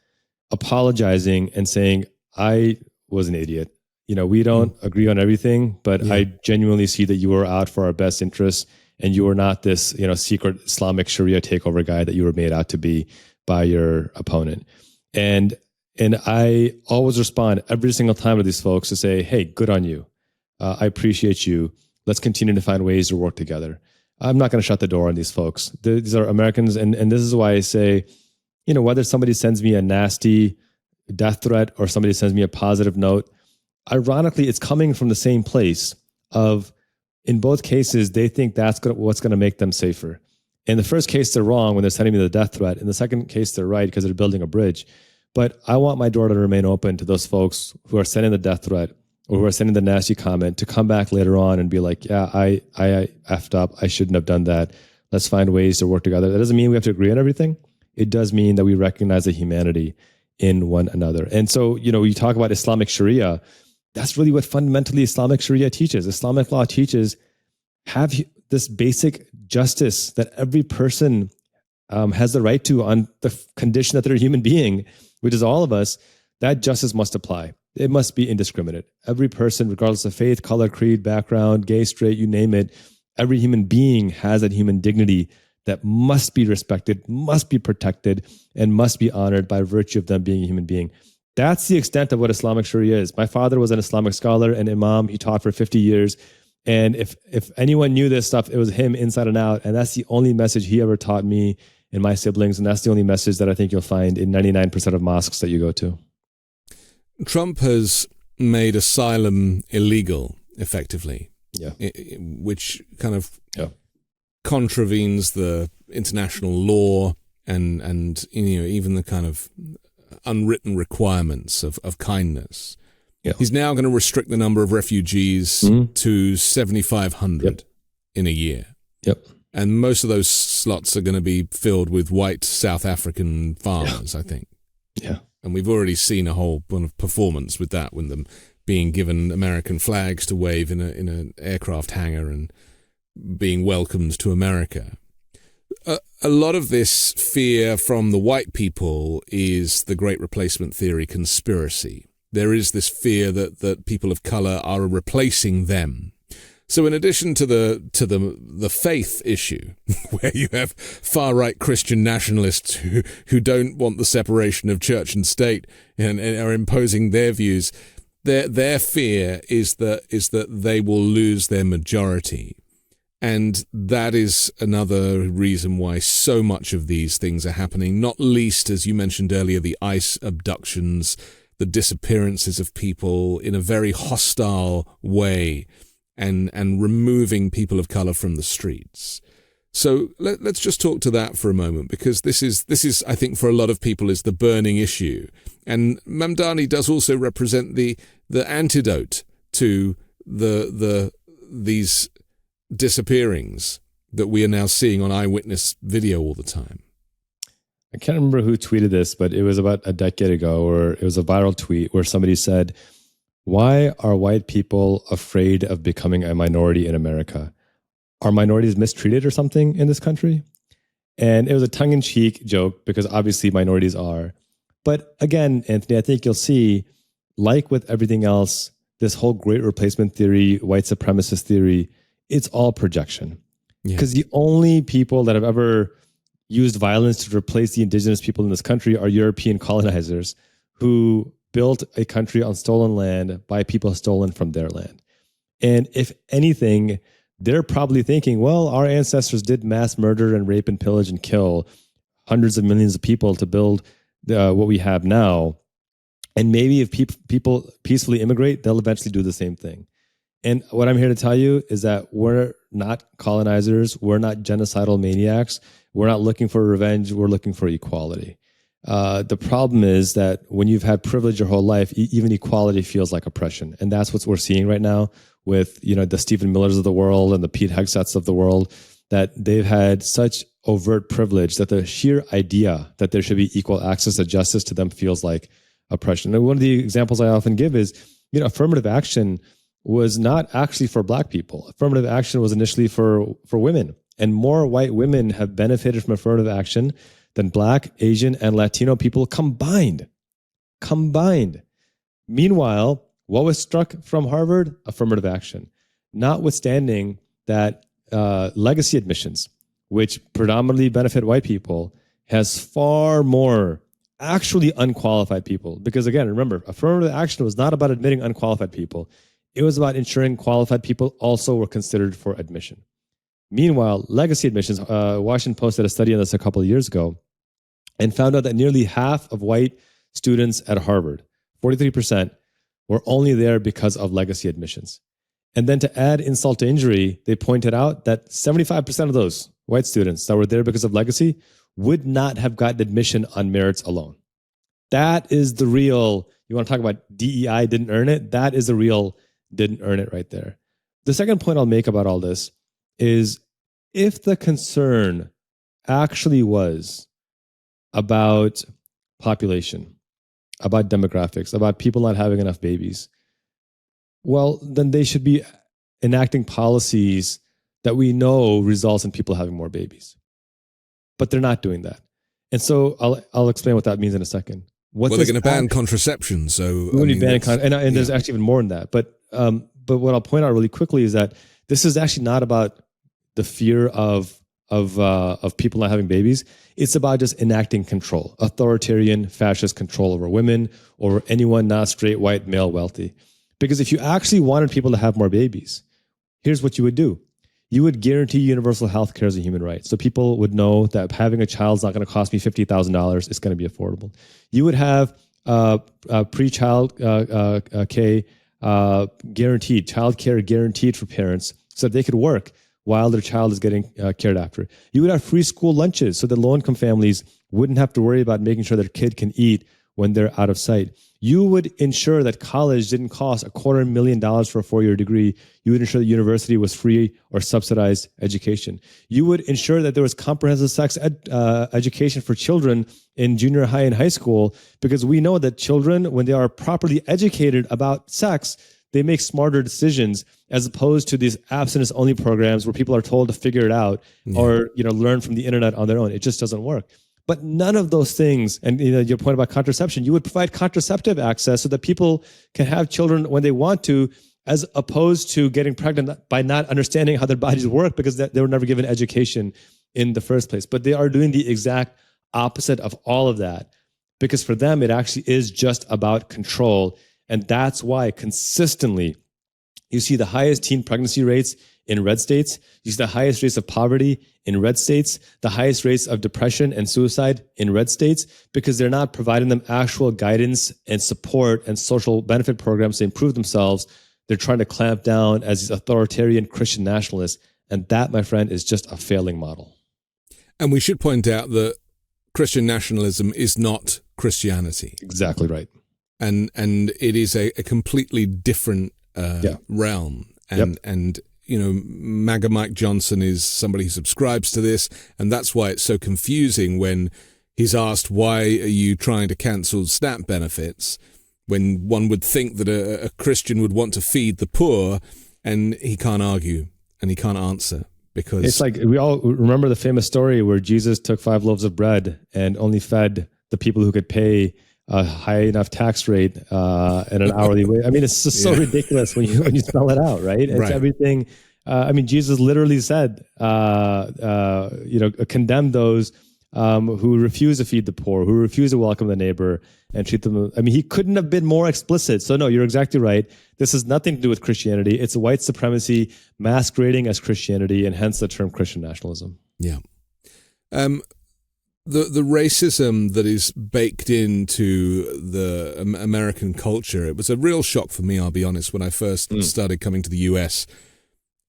apologizing and saying, I was an idiot. We don't agree on everything, but I genuinely see that you were out for our best interests, and you were not this, secret Islamic Sharia takeover guy that you were made out to be by your opponent. And I always respond every single time to these folks to say, hey, good on you. I appreciate you. Let's continue to find ways to work together. I'm not going to shut the door on these folks. These are Americans. And this is why I say, whether somebody sends me a nasty death threat or somebody sends me a positive note, ironically, it's coming from the same place of, in both cases, they think that's what's going to make them safer. In the first case, they're wrong when they're sending me the death threat. In the second case, they're right because they're building a bridge. But I want my door to remain open to those folks who are sending the death threat or who are sending the nasty comment to come back later on and be like, yeah, I effed up. I shouldn't have done that. Let's find ways to work together. That doesn't mean we have to agree on everything. It does mean that we recognize the humanity in one another. And so, you talk about Islamic Sharia. That's really what fundamentally Islamic Sharia teaches. Islamic law teaches have this basic justice that every person has the right to on the condition that they're a human being, which is all of us. That justice must apply. It must be indiscriminate. Every person, regardless of faith, color, creed, background, gay, straight, you name it, every human being has that human dignity that must be respected, must be protected, and must be honored by virtue of them being a human being. That's the extent of what Islamic Sharia is. My father was an Islamic scholar and imam. He taught for 50 years. And if anyone knew this stuff, it was him inside and out. And that's the only message he ever taught me and my siblings. And that's the only message that I think you'll find in 99% of mosques that you go to. Trump has made asylum illegal, effectively, which kind of contravenes the international law and even the kind of unwritten requirements of kindness. Yeah. He's now going to restrict the number of refugees to 7,500 in a year. Yep. And most of those slots are going to be filled with white South African farmers, I think. Yeah. And we've already seen a whole performance with that, with them being given American flags to wave in an aircraft hangar and being welcomed to America. a lot of this fear from the white people is the Great Replacement Theory conspiracy. There is this fear that people of color are replacing them. So in addition to the faith issue, where you have far-right Christian nationalists who don't want the separation of church and state and are imposing their views, their fear is that they will lose their majority. And that is another reason why so much of these things are happening, not least, as you mentioned earlier, the ICE abductions, the disappearances of people in a very hostile way, and removing people of color from the streets. So let's just talk to that for a moment, because this is I think for a lot of people is the burning issue. And Mamdani does also represent the antidote to these disappearings that we are now seeing on eyewitness video all the time. I can't remember who tweeted this, but it was about a decade ago, or it was a viral tweet where somebody said, "Why are white people afraid of becoming a minority in America? Are minorities mistreated or something in this country?" And it was a tongue-in-cheek joke, because obviously minorities are. But again, Anthony, I think you'll see, like with everything else, this whole Great Replacement Theory, white supremacist theory, it's all projection. Because the only people that have ever used violence to replace the indigenous people in this country are European colonizers who built a country on stolen land by people stolen from their land. And if anything, they're probably thinking, well, our ancestors did mass murder and rape and pillage and kill hundreds of millions of people to build what we have now. And maybe if people peacefully immigrate, they'll eventually do the same thing. And what I'm here to tell you is that we're not colonizers. We're not genocidal maniacs. We're not looking for revenge. We're looking for equality. The problem is that when you've had privilege your whole life, even equality feels like oppression. And that's what we're seeing right now with, the Stephen Millers of the world and the Pete Hegseths of the world, that they've had such overt privilege that the sheer idea that there should be equal access to justice to them feels like oppression. And one of the examples I often give is, affirmative action was not actually for Black people. Affirmative action was initially for women. And more white women have benefited from affirmative action than Black, Asian, and Latino people combined. Meanwhile, what was struck from Harvard? Affirmative action. Notwithstanding that legacy admissions, which predominantly benefit white people, has far more actually unqualified people. Because again, remember, affirmative action was not about admitting unqualified people. It was about ensuring qualified people also were considered for admission. Meanwhile, legacy admissions, Washington Post did a study on this a couple of years ago and found out that nearly half of white students at Harvard, 43%, were only there because of legacy admissions. And then to add insult to injury, they pointed out that 75% of those white students that were there because of legacy would not have gotten admission on merits alone. That is the real, you want to talk about DEI didn't earn it? That is the real didn't earn it right there. The second point I'll make about all this is, if the concern actually was about population, about demographics, about people not having enough babies, well, then they should be enacting policies that we know results in people having more babies. But they're not doing that. And so I'll explain what that means in a second. They're going to ban contraception. So and there's actually even more than that. But what I'll point out really quickly is that this is actually not about the fear of people not having babies. It's about just enacting control, authoritarian, fascist control over women, over anyone not straight, white, male, wealthy. Because if you actually wanted people to have more babies, here's what you would do. You would guarantee universal health care as a human right. So people would know that having a child is not going to cost me $50,000. It's going to be affordable. You would have pre-child guaranteed, child care guaranteed for parents so that they could work while their child is getting cared after. You would have free school lunches so that low-income families wouldn't have to worry about making sure their kid can eat when they're out of sight. You would ensure that college didn't cost $250,000 for a 4-year degree. You would ensure that university was free or subsidized education. You would ensure that there was comprehensive sex education for children in junior high and high school, because we know that children, when they are properly educated about sex, they make smarter decisions as opposed to these abstinence-only programs where people are told to figure it out or learn from the internet on their own. It just doesn't work. But none of those things, and your point about contraception, you would provide contraceptive access so that people can have children when they want to, as opposed to getting pregnant by not understanding how their bodies work because they were never given education in the first place. But they are doing the exact opposite of all of that, because for them, it actually is just about control. And that's why consistently you see the highest teen pregnancy rates in red states, you see the highest rates of poverty in red states, the highest rates of depression and suicide in red states, because they're not providing them actual guidance and support and social benefit programs to improve themselves. They're trying to clamp down as these authoritarian Christian nationalists. And that, my friend, is just a failing model. And we should point out that Christian nationalism is not Christianity. Exactly right. And it is a completely different realm. And MAGA Mike Johnson is somebody who subscribes to this, and that's why it's so confusing when he's asked, why are you trying to cancel SNAP benefits, when one would think that a Christian would want to feed the poor, and he can't argue and he can't answer. Because it's like, we all remember the famous story where Jesus took 5 loaves of bread and only fed the people who could pay a high enough tax rate and an hourly wage. I mean, it's just so ridiculous when you spell it out, right? It's everything. Jesus literally said, condemn those who refuse to feed the poor, who refuse to welcome the neighbor and treat them. I mean, he couldn't have been more explicit. So no, you're exactly right. This has nothing to do with Christianity. It's white supremacy masquerading as Christianity, and hence the term Christian nationalism. Yeah. The racism that is baked into the American culture, it was a real shock for me, I'll be honest, when I first started coming to the US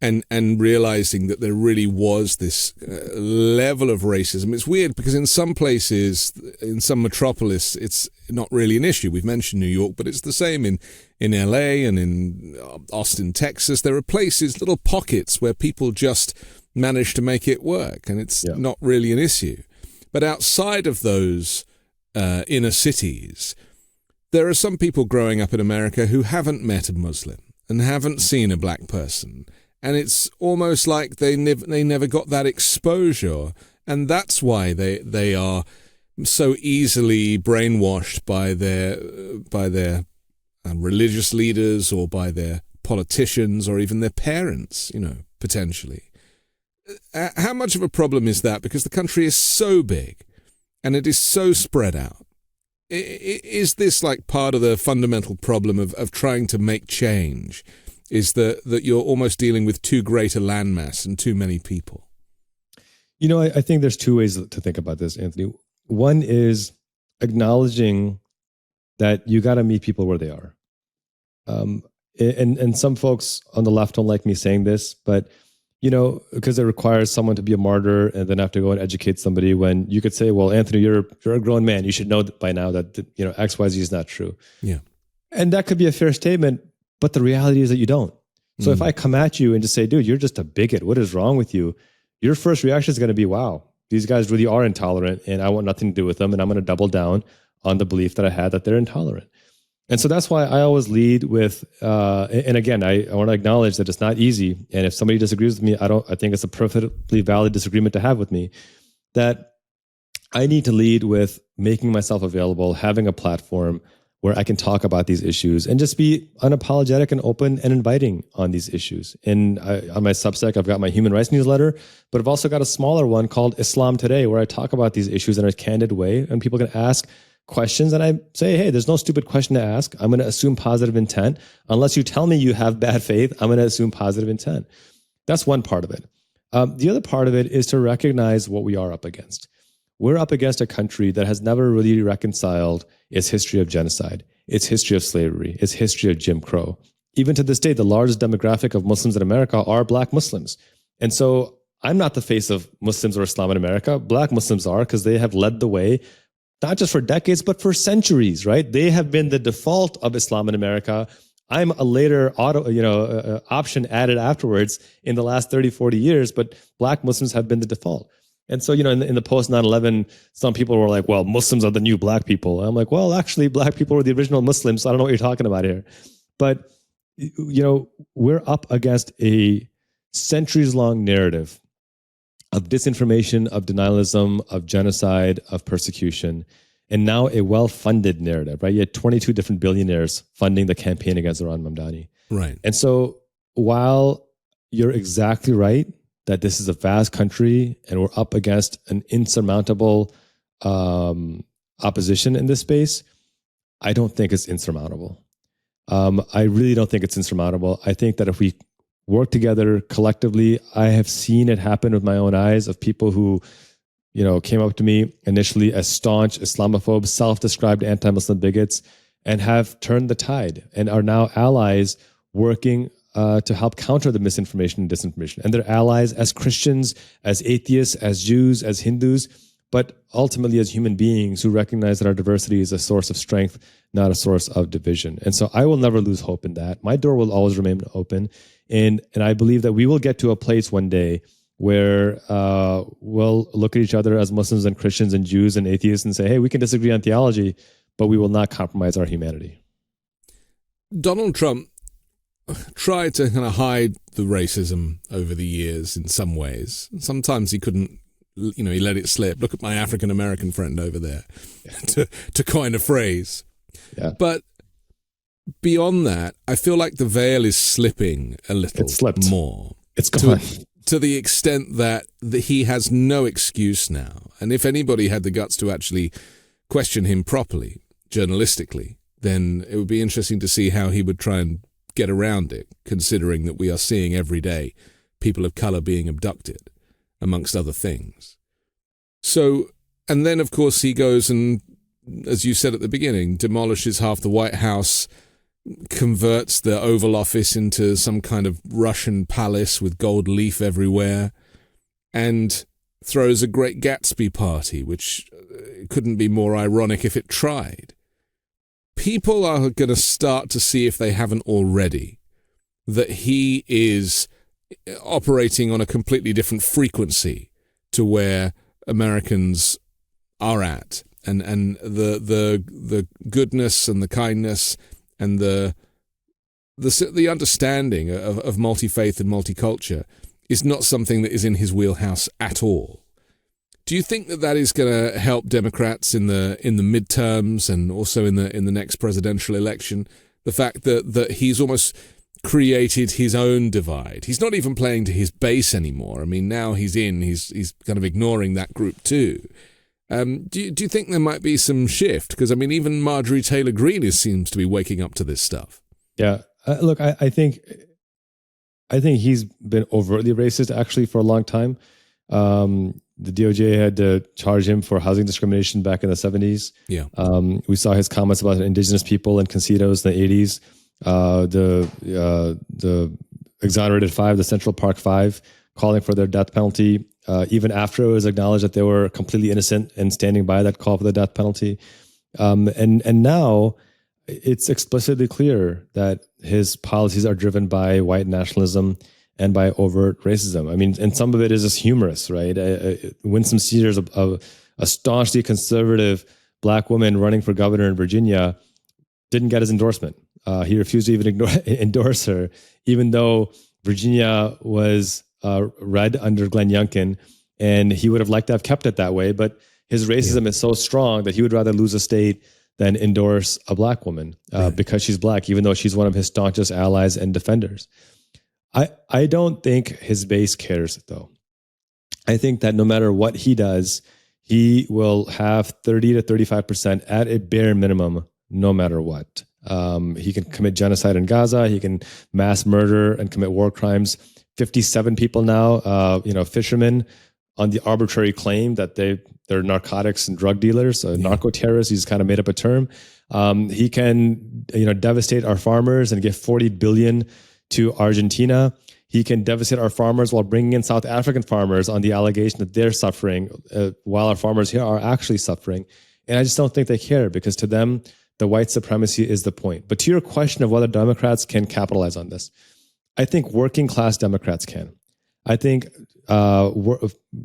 and realizing that there really was this level of racism. It's weird because in some places, in some metropolis, it's not really an issue. We've mentioned New York, but it's the same in LA and in Austin, Texas. There are places, little pockets where people just manage to make it work, and it's not really an issue. But outside of those inner cities, there are some people growing up in America who haven't met a Muslim and haven't seen a black person. And it's almost like they never got that exposure. And that's why they are so easily brainwashed by their religious leaders or by their politicians or even their parents, potentially. How much of a problem is that? Because the country is so big and it is so spread out. Is this like part of the fundamental problem of trying to make change? Is that you're almost dealing with too great a landmass and too many people? I think there's two ways to think about this, Anthony. One is acknowledging that you got to meet people where they are. And some folks on the left don't like me saying this, but because it requires someone to be a martyr and then have to go and educate somebody, when you could say, well, Anthony, you're a grown man. You should know by now that, X, Y, Z is not true. Yeah. And that could be a fair statement, but the reality is that you don't. So if I come at you and just say, dude, you're just a bigot. What is wrong with you? Your first reaction is going to be, wow, these guys really are intolerant and I want nothing to do with them. And I'm going to double down on the belief that I had that they're intolerant. And so that's why I always lead with, and again, I want to acknowledge that it's not easy. And if somebody disagrees with me, I think it's a perfectly valid disagreement to have with me, that I need to lead with making myself available, having a platform where I can talk about these issues and just be unapologetic and open and inviting on these issues. And on my Substack, I've got my human rights newsletter, but I've also got a smaller one called Islam Today, where I talk about these issues in a candid way and people can ask questions. And I say, hey, there's no stupid question to ask. I'm going to assume positive intent. Unless you tell me you have bad faith, I'm going to assume positive intent. That's one part of it. The other part of it is to recognize what we are up against. We're up against a country that has never really reconciled its history of genocide, its history of slavery, its history of Jim Crow. Even to this day, the largest demographic of Muslims in America are Black Muslims. And so I'm not the face of Muslims or Islam in America. Black Muslims are, because they have led the way, not just for decades, but for centuries, right? They have been the default of Islam in America. I'm a later option added afterwards in the last 30, 40 years, but Black Muslims have been the default. And so, in the post 9/11, some people were like, well, Muslims are the new Black people. And I'm like, well, actually, Black people were the original Muslims, so I don't know what you're talking about here. But we're up against a centuries-long narrative of disinformation, of denialism, of genocide, of persecution, and now a well-funded narrative, right? You had 22 different billionaires funding the campaign against Zohran Mamdani. Right. And so while you're exactly right that this is a vast country and we're up against an insurmountable opposition in this space, I don't think it's insurmountable. I really don't think it's insurmountable. I think that if we work together collectively, I have seen it happen with my own eyes of people who, came up to me initially as staunch Islamophobes, self-described anti-Muslim bigots, and have turned the tide and are now allies working to help counter the misinformation and disinformation. And they're allies as Christians, as atheists, as Jews, as Hindus, but ultimately as human beings who recognize that our diversity is a source of strength, not a source of division. And so I will never lose hope in that. My door will always remain open. And I believe that we will get to a place one day where we'll look at each other as Muslims and Christians and Jews and atheists and say, hey, we can disagree on theology, but we will not compromise our humanity. Donald Trump tried to kind of hide the racism over the years in some ways. Sometimes he couldn't, he let it slip. Look at my African-American friend over there, to coin a phrase. Yeah. But beyond that, I feel like the veil is slipping a little more. It's gone. To the extent that he has no excuse now. And if anybody had the guts to actually question him properly, journalistically, then it would be interesting to see how he would try and get around it, considering that we are seeing every day people of color being abducted, amongst other things. So, and then of course he goes and, as you said at the beginning, demolishes half the White House, converts the Oval Office into some kind of Russian palace with gold leaf everywhere, and throws a Great Gatsby party, which couldn't be more ironic if it tried. People are going to start to see, if they haven't already, that he is operating on a completely different frequency to where Americans are at, and the goodness and the kindness and the understanding of multi-faith and multiculture is not something that is in his wheelhouse at all. Do you think that is going to help Democrats in the midterms and also in the next presidential election? The fact that he's almost created his own divide. He's not even playing to his base anymore. I mean, now he's kind of ignoring that group too. Do you think there might be some shift? Because I mean, even Marjorie Taylor Greene seems to be waking up to this stuff. Yeah, look, I think he's been overtly racist actually for a long time. The DOJ had to charge him for housing discrimination back in the 70s. Yeah. We saw his comments about indigenous people and Concedos in the 80s. The exonerated five, the Central Park Five, calling for their death penalty, even after it was acknowledged that they were completely innocent and standing by that call for the death penalty. And now it's explicitly clear that his policies are driven by white nationalism and by overt racism. I mean, and some of it is just humorous, right? Winsome Sears, a staunchly conservative black woman running for governor in Virginia, didn't get his endorsement. He refused to even endorse her, even though Virginia was red under Glenn Youngkin, and he would have liked to have kept it that way. But his racism is so strong that he would rather lose a state than endorse a black woman because she's black, even though she's one of his staunchest allies and defenders. I don't think his base cares, though. I think that no matter what he does, he will have 30 to 35% at a bare minimum, no matter what. He can commit genocide in Gaza. He can mass murder and commit war crimes. 57 people now, fishermen, on the arbitrary claim that they're narcotics and drug dealers, narco-terrorists. He's kind of made up a term. He can, devastate our farmers and give $40 billion to Argentina. He can devastate our farmers while bringing in South African farmers on the allegation that they're suffering, while our farmers here are actually suffering. And I just don't think they care, because to them, the white supremacy is the point. But to your question of whether Democrats can capitalize on this, I think working class Democrats can. I think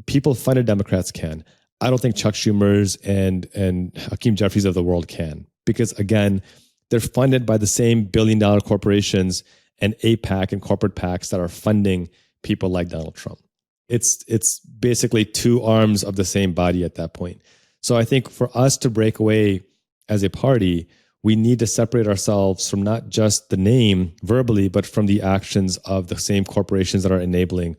people-funded Democrats can. I don't think Chuck Schumer's and Hakeem Jeffries of the world can, because again, they're funded by the same billion-dollar corporations and AIPAC and corporate PACs that are funding people like Donald Trump. It's basically two arms of the same body at that point. So I think for us to break away as a party, we need to separate ourselves from not just the name verbally, but from the actions of the same corporations that are enabling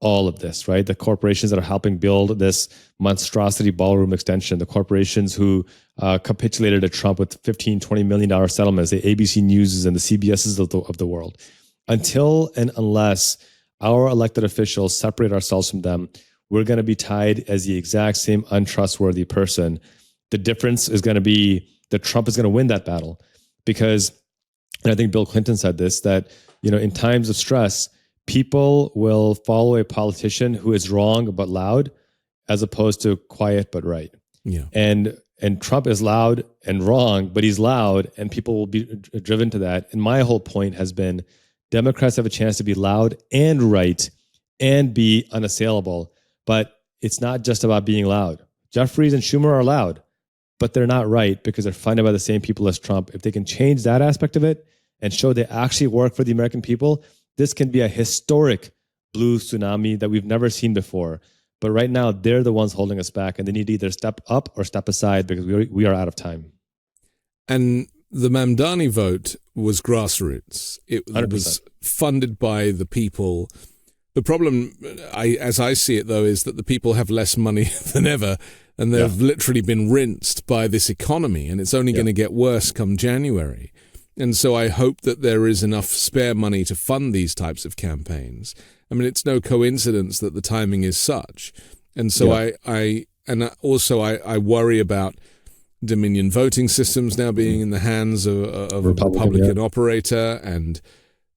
all of this, right? The corporations that are helping build this monstrosity ballroom extension, the corporations who capitulated to Trump with $15-20 million settlements, the ABC Newses and the CBSs of the world. Until and unless our elected officials separate ourselves from them, we're going to be tied as the exact same untrustworthy person. The difference is going to be that Trump is going to win that battle because, and I think Bill Clinton said this, that, in times of stress, people will follow a politician who is wrong but loud as opposed to quiet but right. Yeah. And Trump is loud and wrong, but he's loud and people will be driven to that. And my whole point has been Democrats have a chance to be loud and right and be unassailable, but it's not just about being loud. Jeffries and Schumer are loud, but they're not right because they're funded by the same people as Trump. If they can change that aspect of it and show they actually work for the American people, this can be a historic blue tsunami that we've never seen before. But right now, they're the ones holding us back, and they need to either step up or step aside because we are out of time. And the Mamdani vote was grassroots. It 100%. Was funded by the people. The problem, as I see it, though, is that the people have less money than ever, and they've literally been rinsed by this economy, and it's only going to get worse come January. And so I hope that there is enough spare money to fund these types of campaigns. I mean, it's no coincidence that the timing is such. And so I worry about Dominion voting systems now being in the hands of a Republican operator and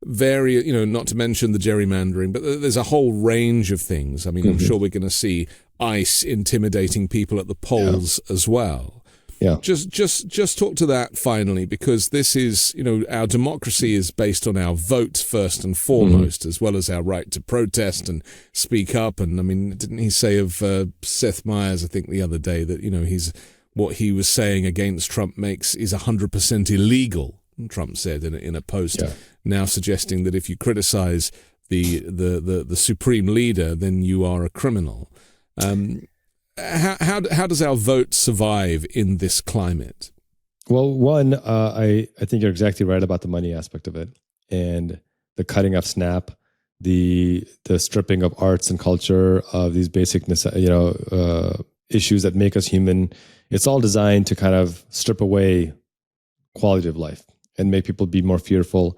not to mention the gerrymandering, but there's a whole range of things. I mean, I'm sure we're going to see ICE intimidating people at the polls as well. Yeah. Just talk to that finally, because this is, our democracy is based on our vote first and foremost, as well as our right to protest and speak up. And I mean, didn't he say of Seth Meyers, I think the other day, that, what he was saying against Trump is 100% illegal, Trump said in a post, now suggesting that if you criticize the supreme leader, then you are a criminal. How does our vote survive in this climate? Well, one, I think you're exactly right about the money aspect of it, and the cutting of SNAP, the stripping of arts and culture, of these basic issues that make us human. It's all designed to kind of strip away quality of life and make people be more fearful.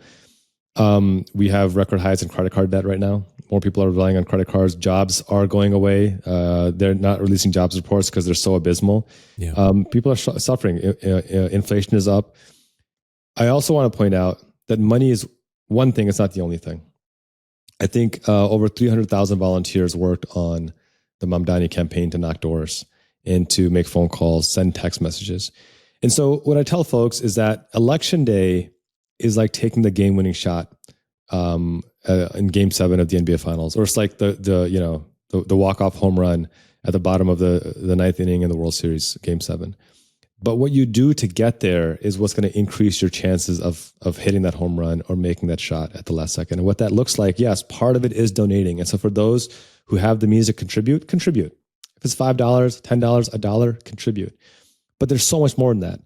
We have record highs in credit card debt right now. More people are relying on credit cards. Jobs are going away. They're not releasing jobs reports because they're so abysmal. Yeah. People are suffering. Inflation is up. I also want to point out that money is one thing. It's not the only thing. I think over 300,000 volunteers worked on the Mamdani campaign to knock doors and to make phone calls, send text messages. And so what I tell folks is that election day is like taking the game-winning shot in Game 7 of the NBA Finals, or it's like the walk-off home run at the bottom of the ninth inning in the World Series, Game 7. But what you do to get there is what's going to increase your chances of hitting that home run or making that shot at the last second. And what that looks like, yes, part of it is donating. And so for those who have the means to contribute. If it's $5, $10, $1, contribute. But there's so much more than that.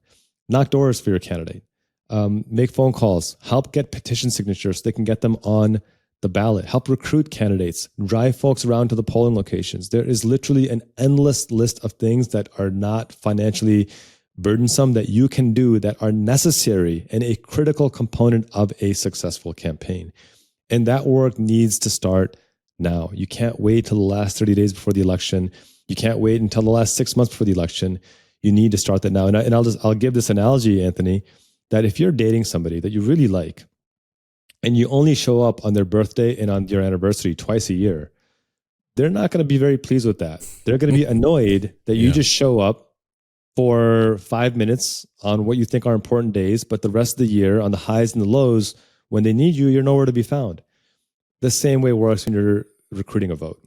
Knock doors for your candidate. Make phone calls. Help get petition signatures so they can get them on the ballot. Help recruit candidates. Drive folks around to the polling locations. There is literally an endless list of things that are not financially burdensome that you can do that are necessary and a critical component of a successful campaign. And that work needs to start now. You can't wait till the last 30 days before the election. You can't wait until the last 6 months before the election. You need to start that now. And I'll give this analogy, Anthony, that if you're dating somebody that you really like and you only show up on their birthday and on your anniversary twice a year, they're not going to be very pleased with that. They're going to be annoyed that you just show up for 5 minutes on what you think are important days, but the rest of the year, on the highs and the lows, when they need you, you're nowhere to be found. The same way works when you're recruiting a vote.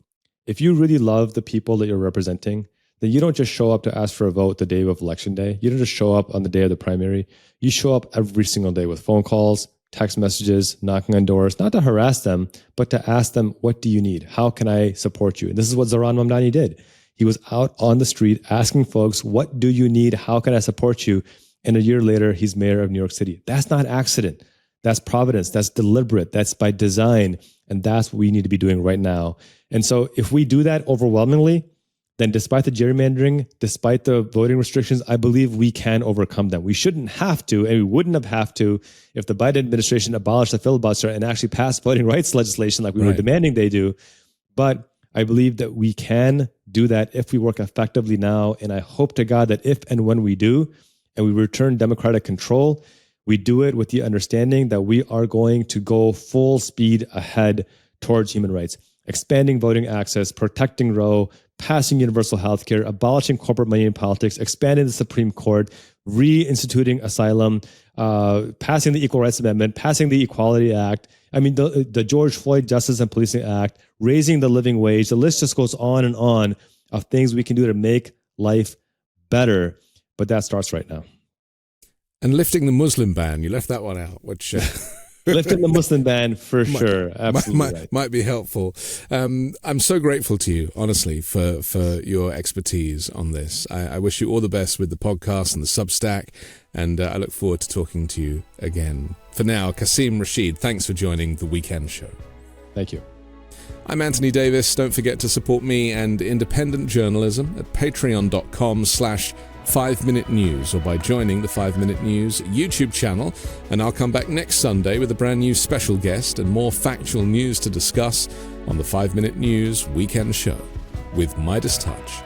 If you really love the people that you're representing, then you don't just show up to ask for a vote the day of election day. You don't just show up on the day of the primary. You show up every single day with phone calls, text messages, knocking on doors, not to harass them, but to ask them, what do you need? How can I support you? And this is what Zohran Mamdani did. He was out on the street asking folks, what do you need? How can I support you? And a year later, he's mayor of New York City. That's not accident. That's providence. That's deliberate. That's by design. And that's what we need to be doing right now. And so if we do that overwhelmingly, then despite the gerrymandering, despite the voting restrictions, I believe we can overcome them. We shouldn't have to, and we wouldn't have to if the Biden administration abolished the filibuster and actually passed voting rights legislation like we were demanding they do. But I believe that we can do that if we work effectively now. And I hope to God that if and when we do, and we return democratic control, we do it with the understanding that we are going to go full speed ahead towards human rights, expanding voting access, protecting Roe, passing universal health care, abolishing corporate money in politics, expanding the Supreme Court, reinstituting asylum, passing the Equal Rights Amendment, passing the Equality Act. I mean, the George Floyd Justice and Policing Act, raising the living wage. The list just goes on of things we can do to make life better. But that starts right now. And lifting the Muslim ban, you left that one out, which... Lifting the Muslim ban for sure. Absolutely might be helpful. I'm so grateful to you, honestly, for your expertise on this. I wish you all the best with the podcast and the Substack, and I look forward to talking to you again. For now, Qasim Rashid, thanks for joining The Weekend Show. Thank you. I'm Anthony Davis. Don't forget to support me and independent journalism at patreon.com/5 Minute News or by joining the 5 Minute News YouTube channel. And I'll come back next Sunday with a brand new special guest and more factual news to discuss on the 5 Minute News Weekend Show with Midas Touch.